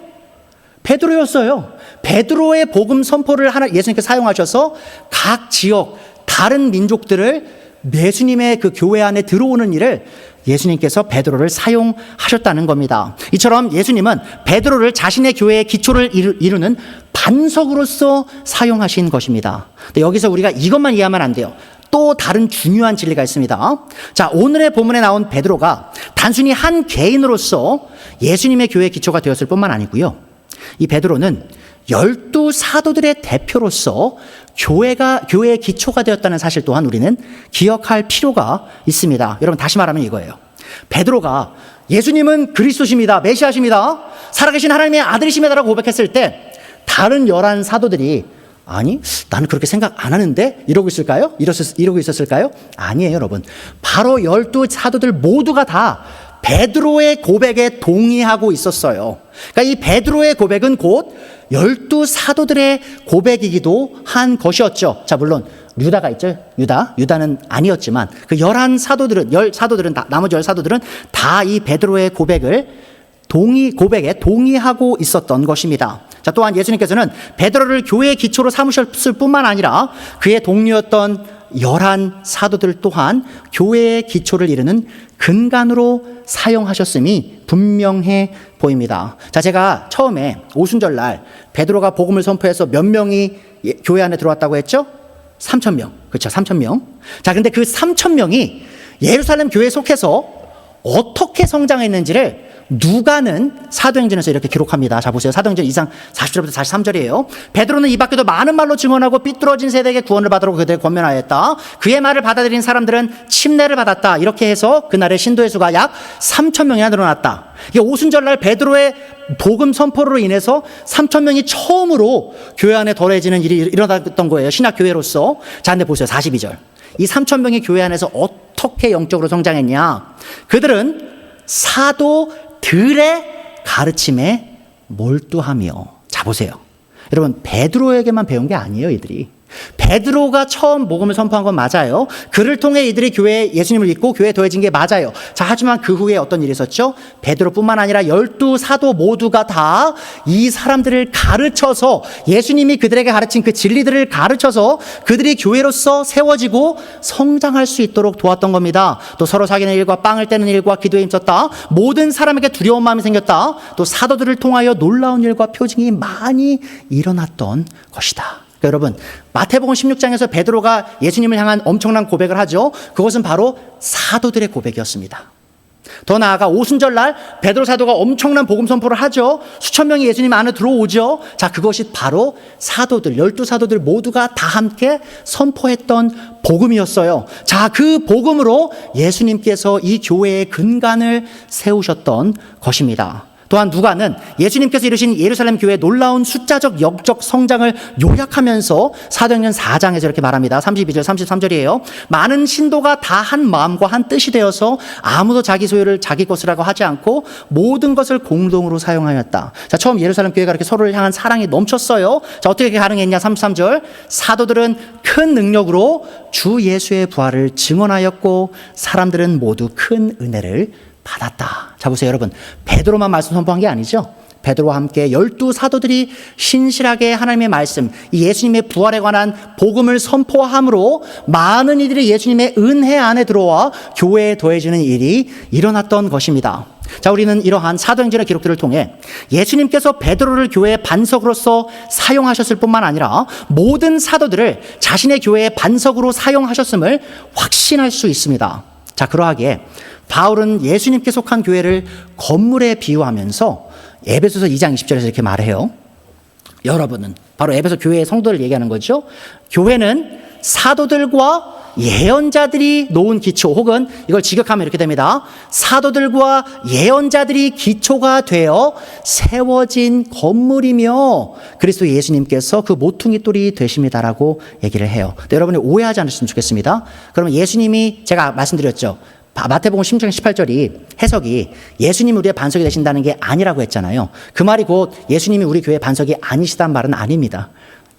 베드로였어요. 베드로의 복음 선포를 예수님께서 사용하셔서 각 지역 다른 민족들을 예수님의 그 교회 안에 들어오는 일을 예수님께서 베드로를 사용하셨다는 겁니다. 이처럼 예수님은 베드로를 자신의 교회의 기초를 이루는 반석으로서 사용하신 것입니다. 근데 여기서 우리가 이것만 이해하면 안 돼요. 또 다른 중요한 진리가 있습니다. 자, 오늘의 본문에 나온 베드로가 단순히 한 개인으로서 예수님의 교회의 기초가 되었을 뿐만 아니고요, 이 베드로는 12사도들의 대표로서 교회의 기초가 되었다는 사실 또한 우리는 기억할 필요가 있습니다. 여러분, 다시 말하면 이거예요. 베드로가 예수님은 그리스도십니다, 메시아십니다, 살아계신 하나님의 아들이십니다라고 고백했을 때 다른 11사도들이 아니, 나는 그렇게 생각 안 하는데 이러고 있을까요? 이러고 있었을까요? 아니에요, 여러분. 바로 12사도들 모두가 다 베드로의 고백에 동의하고 있었어요. 그러니까 이 베드로의 고백은 곧 12사도들의 고백이기도 한 것이었죠. 자, 물론 유다가 있죠. 유다는 아니었지만 그 11사도들은 나머지 10사도들은 다 이 베드로의 고백에 동의하고 있었던 것입니다. 자, 또한 예수님께서는 베드로를 교회의 기초로 삼으셨을 뿐만 아니라 그의 동료였던 11사도들 또한 교회의 기초를 이루는 근간으로 사용하셨음이 분명해 보입니다. 자, 제가 처음에 오순절날 베드로가 복음을 선포해서 몇 명이 교회 안에 들어왔다고 했죠? 3,000명. 그렇죠, 3,000명. 자, 근데 그 3,000명이 예루살렘 교회에 속해서 어떻게 성장했는지를 누가는 사도행전에서 이렇게 기록합니다. 자, 보세요. 사도행전 2장 40절부터 43절이에요. 베드로는 이 밖에도 많은 말로 증언하고 삐뚤어진 세대에게 구원을 받으라고 그들에게 권면하였다. 그의 말을 받아들인 사람들은 침례를 받았다. 이렇게 해서 그날의 신도의 수가 약 3,000명이나 늘어났다. 이게 오순절날 베드로의 복음 선포로 인해서 3천 명이 처음으로 교회 안에 더해지는 일이 일어났던 거예요. 신약 교회로서. 자, 근데 보세요. 42절. 이 3천 명이 교회 안에서 어떻게 영적으로 성장했냐? 그들은 사도들의 가르침에 몰두하며. 자, 보세요. 여러분, 베드로에게만 배운 게 아니에요, 이들이. 베드로가 처음 복음을 선포한 건 맞아요. 그를 통해 이들이 교회에 예수님을 믿고 교회에 더해진 게 맞아요. 자, 하지만 그 후에 어떤 일이 있었죠? 베드로뿐만 아니라 12 사도 모두가 다 이 사람들을 가르쳐서, 예수님이 그들에게 가르친 그 진리들을 가르쳐서 그들이 교회로서 세워지고 성장할 수 있도록 도왔던 겁니다. 또 서로 사귀는 일과 빵을 떼는 일과 기도에 힘썼다. 모든 사람에게 두려운 마음이 생겼다. 또 사도들을 통하여 놀라운 일과 표징이 많이 일어났던 것이다. 그러니까 여러분, 마태복음 16장에서 베드로가 예수님을 향한 엄청난 고백을 하죠. 그것은 바로 사도들의 고백이었습니다. 더 나아가 오순절날 베드로 사도가 엄청난 복음 선포를 하죠. 수천 명이 예수님 안에 들어오죠. 자, 그것이 바로 사도들, 12 사도들 모두가 다 함께 선포했던 복음이었어요. 자, 그 복음으로 예수님께서 이 교회의 근간을 세우셨던 것입니다. 또한 누가는 예수님께서 이루신 예루살렘 교회의 놀라운 숫자적 영적 성장을 요약하면서 사도행전 4장에서 이렇게 말합니다. 32절 33절이에요. 많은 신도가 다 한 마음과 한 뜻이 되어서 아무도 자기 소유를 자기 것이라고 하지 않고 모든 것을 공동으로 사용하였다. 자, 처음 예루살렘 교회가 이렇게 서로를 향한 사랑이 넘쳤어요. 자, 어떻게 가능했냐? 33절. 사도들은 큰 능력으로 주 예수의 부활을 증언하였고 사람들은 모두 큰 은혜를 받았다. 자, 보세요, 여러분. 베드로만 말씀 선포한 게 아니죠. 베드로와 함께 12 사도들이 신실하게 하나님의 말씀, 이 예수님의 부활에 관한 복음을 선포함으로 많은 이들이 예수님의 은혜 안에 들어와 교회에 더해지는 일이 일어났던 것입니다. 자, 우리는 이러한 사도행전의 기록들을 통해 예수님께서 베드로를 교회의 반석으로서 사용하셨을 뿐만 아니라 모든 사도들을 자신의 교회의 반석으로 사용하셨음을 확신할 수 있습니다. 자, 그러하기에 바울은 예수님께 속한 교회를 건물에 비유하면서 에베소서 2장 20절에서 이렇게 말해요. 여러분은, 바로 에베소 교회의 성도를 얘기하는 거죠. 교회는 사도들과 예언자들이 놓은 기초, 혹은 이걸 직역하면 이렇게 됩니다. 사도들과 예언자들이 기초가 되어 세워진 건물이며 그리스도 예수님께서 그 모퉁이 돌이 되십니다라고 얘기를 해요. 근데 여러분이 오해하지 않으셨으면 좋겠습니다. 그러면 예수님이, 제가 말씀드렸죠. 마태복음 16장 18절이 해석이 예수님이 우리의 반석이 되신다는 게 아니라고 했잖아요. 그 말이 곧 예수님이 우리 교회의 반석이 아니시단 말은 아닙니다.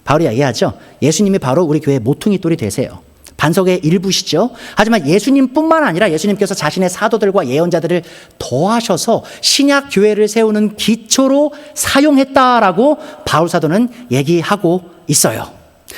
바울이 얘기하죠. 예수님이 바로 우리 교회의 모퉁이 돌이 되세요. 반석의 일부시죠. 하지만 예수님뿐만 아니라 예수님께서 자신의 사도들과 예언자들을 더하셔서 신약 교회를 세우는 기초로 사용했다라고 바울 사도는 얘기하고 있어요.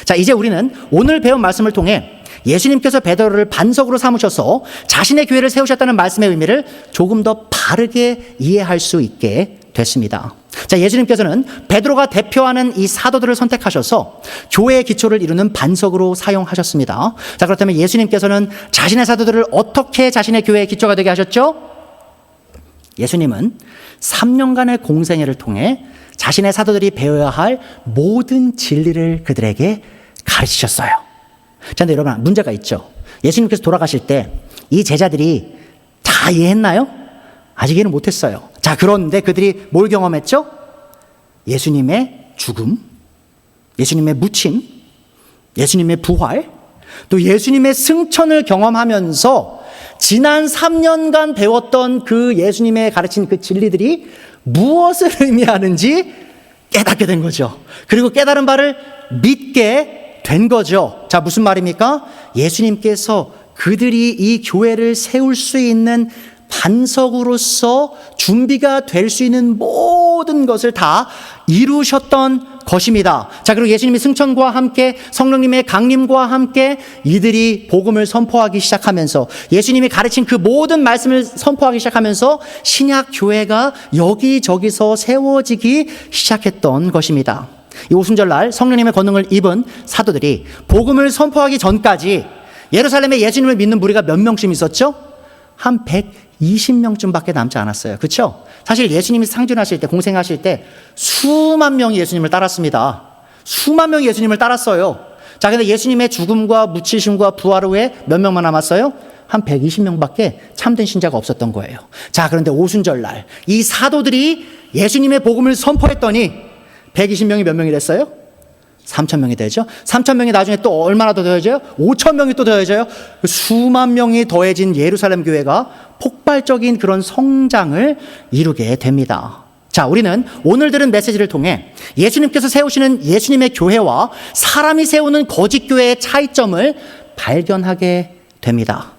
자, 이제 우리는 오늘 배운 말씀을 통해 예수님께서 베드로를 반석으로 삼으셔서 자신의 교회를 세우셨다는 말씀의 의미를 조금 더 바르게 이해할 수 있게 됐습니다. 자, 예수님께서는 베드로가 대표하는 이 사도들을 선택하셔서 교회의 기초를 이루는 반석으로 사용하셨습니다. 자, 그렇다면 예수님께서는 자신의 사도들을 어떻게 자신의 교회의 기초가 되게 하셨죠? 예수님은 3년간의 공생애를 통해 자신의 사도들이 배워야 할 모든 진리를 그들에게 가르치셨어요. 자, 근데 여러분, 문제가 있죠. 예수님께서 돌아가실 때 이 제자들이 다 이해했나요? 아직 이해는 못했어요. 자, 그런데 그들이 뭘 경험했죠? 예수님의 죽음, 예수님의 묻힘, 예수님의 부활, 또 예수님의 승천을 경험하면서 지난 3년간 배웠던 그 예수님의 가르친 그 진리들이 무엇을 의미하는지 깨닫게 된 거죠. 그리고 깨달은 바를 믿게 된 거죠. 자, 무슨 말입니까? 예수님께서 그들이 이 교회를 세울 수 있는 반석으로서 준비가 될 수 있는 모든 것을 다 이루셨던 것입니다. 자, 그리고 예수님의 승천과 함께 성령님의 강림과 함께 이들이 복음을 선포하기 시작하면서 예수님이 가르친 그 모든 말씀을 선포하기 시작하면서 신약 교회가 여기저기서 세워지기 시작했던 것입니다. 이 오순절날 성령님의 권능을 입은 사도들이 복음을 선포하기 전까지 예루살렘에 예수님을 믿는 무리가 몇 명쯤 있었죠? 한 120명쯤밖에 남지 않았어요. 그렇죠? 사실 예수님이 상준하실 때, 공생하실 때 수만 명이 예수님을 따랐습니다. 수만 명이 예수님을 따랐어요. 자, 근데 예수님의 죽음과 묻히심과 부활 후에 몇 명만 남았어요? 한 120명밖에 참된 신자가 없었던 거예요. 자, 그런데 오순절날 이 사도들이 예수님의 복음을 선포했더니 120명이 몇 명이 됐어요? 3,000명이 되죠. 3,000명이 나중에 또 얼마나 더 더해져요? 5,000명이 또 더해져요. 수만 명이 더해진 예루살렘 교회가 폭발적인 그런 성장을 이루게 됩니다. 자, 우리는 오늘 들은 메시지를 통해 예수님께서 세우시는 예수님의 교회와 사람이 세우는 거짓 교회의 차이점을 발견하게 됩니다.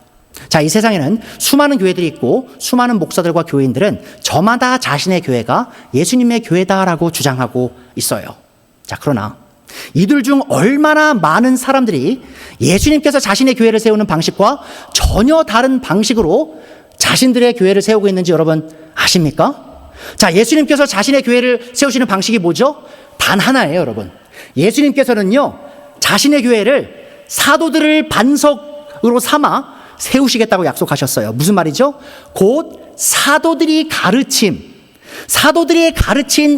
자, 이 세상에는 수많은 교회들이 있고 수많은 목사들과 교인들은 저마다 자신의 교회가 예수님의 교회다라고 주장하고 있어요. 자, 그러나 이들 중 얼마나 많은 사람들이 예수님께서 자신의 교회를 세우는 방식과 전혀 다른 방식으로 자신들의 교회를 세우고 있는지 여러분 아십니까? 자, 예수님께서 자신의 교회를 세우시는 방식이 뭐죠? 단 하나예요, 여러분. 예수님께서는요, 자신의 교회를 사도들을 반석으로 삼아 세우시겠다고 약속하셨어요. 무슨 말이죠? 곧 사도들이 가르친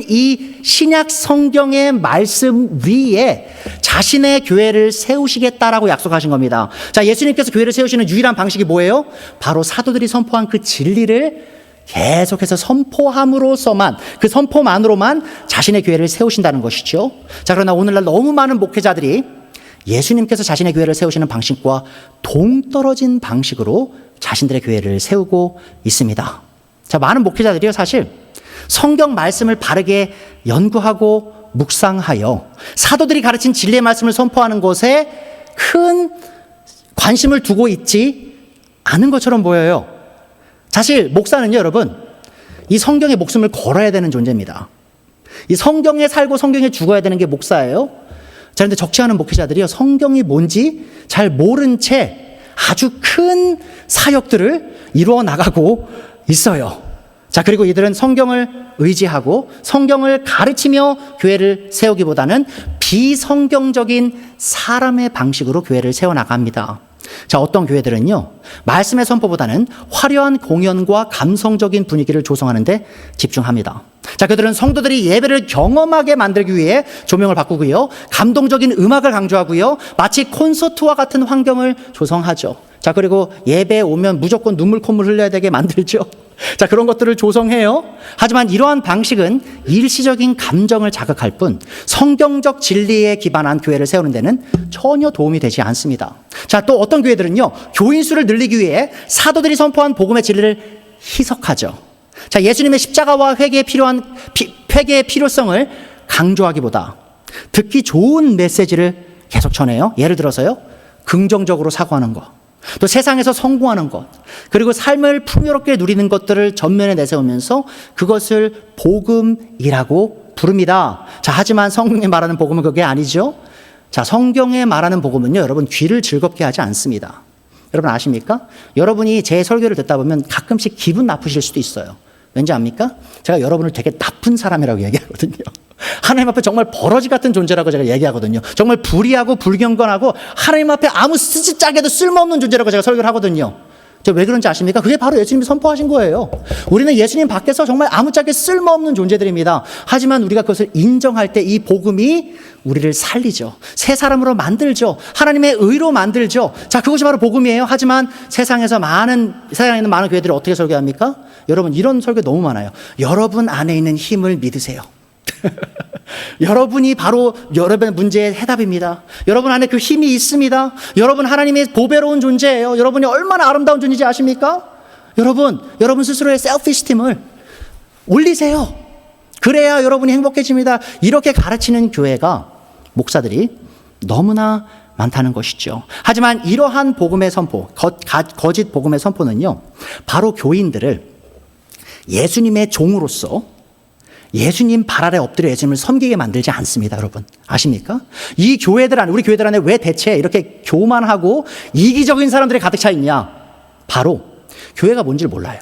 이 신약 성경의 말씀 위에 자신의 교회를 세우시겠다라고 약속하신 겁니다. 자, 예수님께서 교회를 세우시는 유일한 방식이 뭐예요? 바로 사도들이 선포한 그 진리를 계속해서 선포함으로써만, 그 선포만으로만 자신의 교회를 세우신다는 것이죠. 자, 그러나 오늘날 너무 많은 목회자들이 예수님께서 자신의 교회를 세우시는 방식과 동떨어진 방식으로 자신들의 교회를 세우고 있습니다. 자, 많은 목회자들이요, 사실 성경 말씀을 바르게 연구하고 묵상하여 사도들이 가르친 진리의 말씀을 선포하는 것에 큰 관심을 두고 있지 않은 것처럼 보여요. 사실 목사는요, 여러분, 이 성경에 목숨을 걸어야 되는 존재입니다. 이 성경에 살고 성경에 죽어야 되는 게 목사예요. 자, 그런데 적지 않은 목회자들이요, 성경이 뭔지 잘 모른 채 아주 큰 사역들을 이루어 나가고 있어요. 자, 그리고 이들은 성경을 의지하고 성경을 가르치며 교회를 세우기보다는 비성경적인 사람의 방식으로 교회를 세워나갑니다. 자, 어떤 교회들은요, 말씀의 선포보다는 화려한 공연과 감성적인 분위기를 조성하는 데 집중합니다. 자, 그들은 성도들이 예배를 경험하게 만들기 위해 조명을 바꾸고요, 감동적인 음악을 강조하고요, 마치 콘서트와 같은 환경을 조성하죠. 자, 그리고 예배에 오면 무조건 눈물 콧물 흘려야 되게 만들죠. 자, 그런 것들을 조성해요. 하지만 이러한 방식은 일시적인 감정을 자극할 뿐 성경적 진리에 기반한 교회를 세우는 데는 전혀 도움이 되지 않습니다. 자, 또 어떤 교회들은요, 교인 수를 늘리기 위해 사도들이 선포한 복음의 진리를 희석하죠. 자, 예수님의 십자가와 회개의 필요성을 강조하기보다 듣기 좋은 메시지를 계속 전해요. 예를 들어서요, 긍정적으로 사고하는 것, 또 세상에서 성공하는 것, 그리고 삶을 풍요롭게 누리는 것들을 전면에 내세우면서 그것을 복음이라고 부릅니다. 자, 하지만 성경에 말하는 복음은 그게 아니죠. 자, 성경에 말하는 복음은요, 여러분, 귀를 즐겁게 하지 않습니다. 여러분 아십니까? 여러분이 제 설교를 듣다 보면 가끔씩 기분 나쁘실 수도 있어요. 왠지 압니까? 제가 여러분을 되게 나쁜 사람이라고 얘기하거든요. 하나님 앞에 정말 버러지 같은 존재라고 제가 얘기하거든요. 정말 불의하고 불경건하고 하나님 앞에 아무 쓰지짝에도 쓸모없는 존재라고 제가 설교를 하거든요. 왜 그런지 아십니까? 그게 바로 예수님이 선포하신 거예요. 우리는 예수님 밖에서 정말 아무짝에 쓸모없는 존재들입니다. 하지만 우리가 그것을 인정할 때 이 복음이 우리를 살리죠. 새 사람으로 만들죠. 하나님의 의로 만들죠. 자, 그것이 바로 복음이에요. 하지만 세상에 있는 많은 교회들이 어떻게 설교합니까? 여러분, 이런 설교 너무 많아요. 여러분 안에 있는 힘을 믿으세요. 여러분이 바로 여러분의 문제의 해답입니다. 여러분 안에 그 힘이 있습니다. 여러분 하나님의 보배로운 존재예요. 여러분이 얼마나 아름다운 존재인지 아십니까? 여러분 스스로의 셀피스팀을 올리세요. 그래야 여러분이 행복해집니다. 이렇게 가르치는 교회가, 목사들이 너무나 많다는 것이죠. 하지만 이러한 복음의 선포, 거짓 복음의 선포는요, 바로 교인들을 예수님의 종으로서 예수님 발 아래 엎드려 예수님을 섬기게 만들지 않습니다. 여러분 아십니까? 이 교회들 안에, 우리 교회들 안에 왜 대체 이렇게 교만하고 이기적인 사람들이 가득 차 있냐? 바로 교회가 뭔지를 몰라요.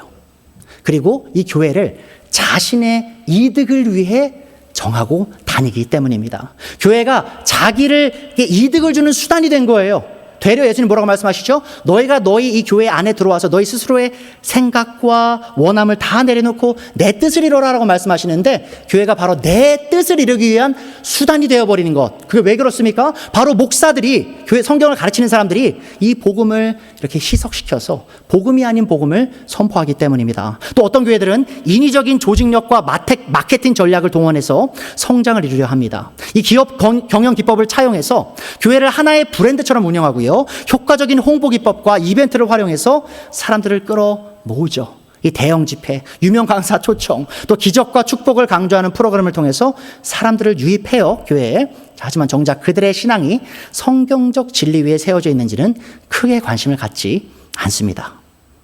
그리고 이 교회를 자신의 이득을 위해 정하고 다니기 때문입니다. 교회가 자기를 이득을 주는 수단이 된 거예요. 되려 예수님 뭐라고 말씀하시죠? 너희가 너희 이 교회 안에 들어와서 너희 스스로의 생각과 원함을 다 내려놓고 내 뜻을 이루라라고 말씀하시는데, 교회가 바로 내 뜻을 이루기 위한 수단이 되어버리는 것. 그게 왜 그렇습니까? 바로 목사들이, 교회 성경을 가르치는 사람들이 이 복음을 이렇게 희석시켜서 복음이 아닌 복음을 선포하기 때문입니다. 또 어떤 교회들은 인위적인 조직력과 마케팅 전략을 동원해서 성장을 이루려 합니다. 이 기업 경영 기법을 차용해서 교회를 하나의 브랜드처럼 운영하고요, 효과적인 홍보 기법과 이벤트를 활용해서 사람들을 끌어 모으죠. 이 대형 집회, 유명 강사 초청, 또 기적과 축복을 강조하는 프로그램을 통해서 사람들을 유입해요, 교회에. 하지만 정작 그들의 신앙이 성경적 진리 위에 세워져 있는지는 크게 관심을 갖지 않습니다.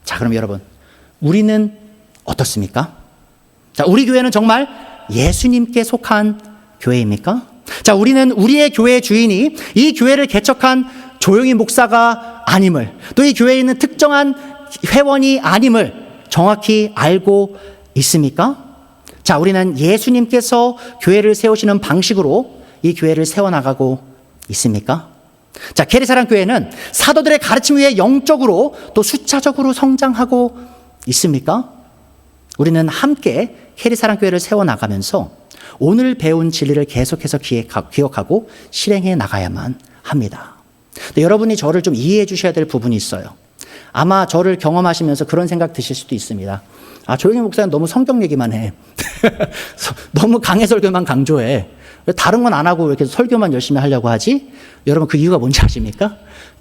자, 그럼 여러분, 우리는 어떻습니까? 자, 우리 교회는 정말 예수님께 속한 교회입니까? 자, 우리는 우리의 교회 주인이 이 교회를 개척한 조용히 목사가 아님을, 또 이 교회에 있는 특정한 회원이 아님을 정확히 알고 있습니까? 자, 우리는 예수님께서 교회를 세우시는 방식으로 이 교회를 세워나가고 있습니까? 자, 캐리사랑 교회는 사도들의 가르침 위에 영적으로 또 숫자적으로 성장하고 있습니까? 우리는 함께 캐리사랑 교회를 세워나가면서 오늘 배운 진리를 계속해서 기억하고 실행해 나가야만 합니다. 근데 여러분이 저를 좀 이해해 주셔야 될 부분이 있어요. 아마 저를 경험하시면서 그런 생각 드실 수도 있습니다. 아, 조용히 목사는 너무 성경 얘기만 해. 너무 강해 설교만 강조해. 왜 다른 건 안 하고 왜 이렇게 설교만 열심히 하려고 하지? 여러분, 그 이유가 뭔지 아십니까?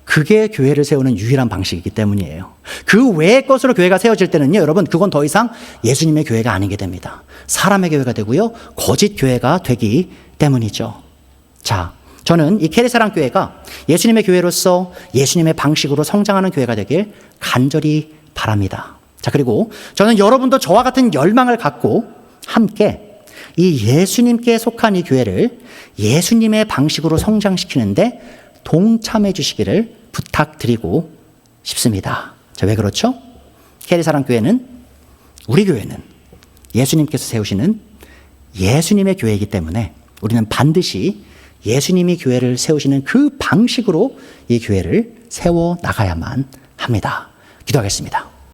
그게 교회를 세우는 유일한 방식이기 때문이에요. 그 외의 것으로 교회가 세워질 때는요, 여러분, 그건 더 이상 예수님의 교회가 아니게 됩니다. 사람의 교회가 되고요, 거짓 교회가 되기 때문이죠. 자, 저는 이 캐리사랑 교회가 예수님의 교회로서 예수님의 방식으로 성장하는 교회가 되길 간절히 바랍니다. 자, 그리고 저는 여러분도 저와 같은 열망을 갖고 함께 이 예수님께 속한 이 교회를 예수님의 방식으로 성장시키는데 동참해 주시기를 부탁드리고 싶습니다. 자, 왜 그렇죠? 캐리사랑 교회는, 우리 교회는 예수님께서 세우시는 예수님의 교회이기 때문에 우리는 반드시 예수님이 교회를 세우시는 그 방식으로 이 교회를 세워 나가야만 합니다. 기도하겠습니다.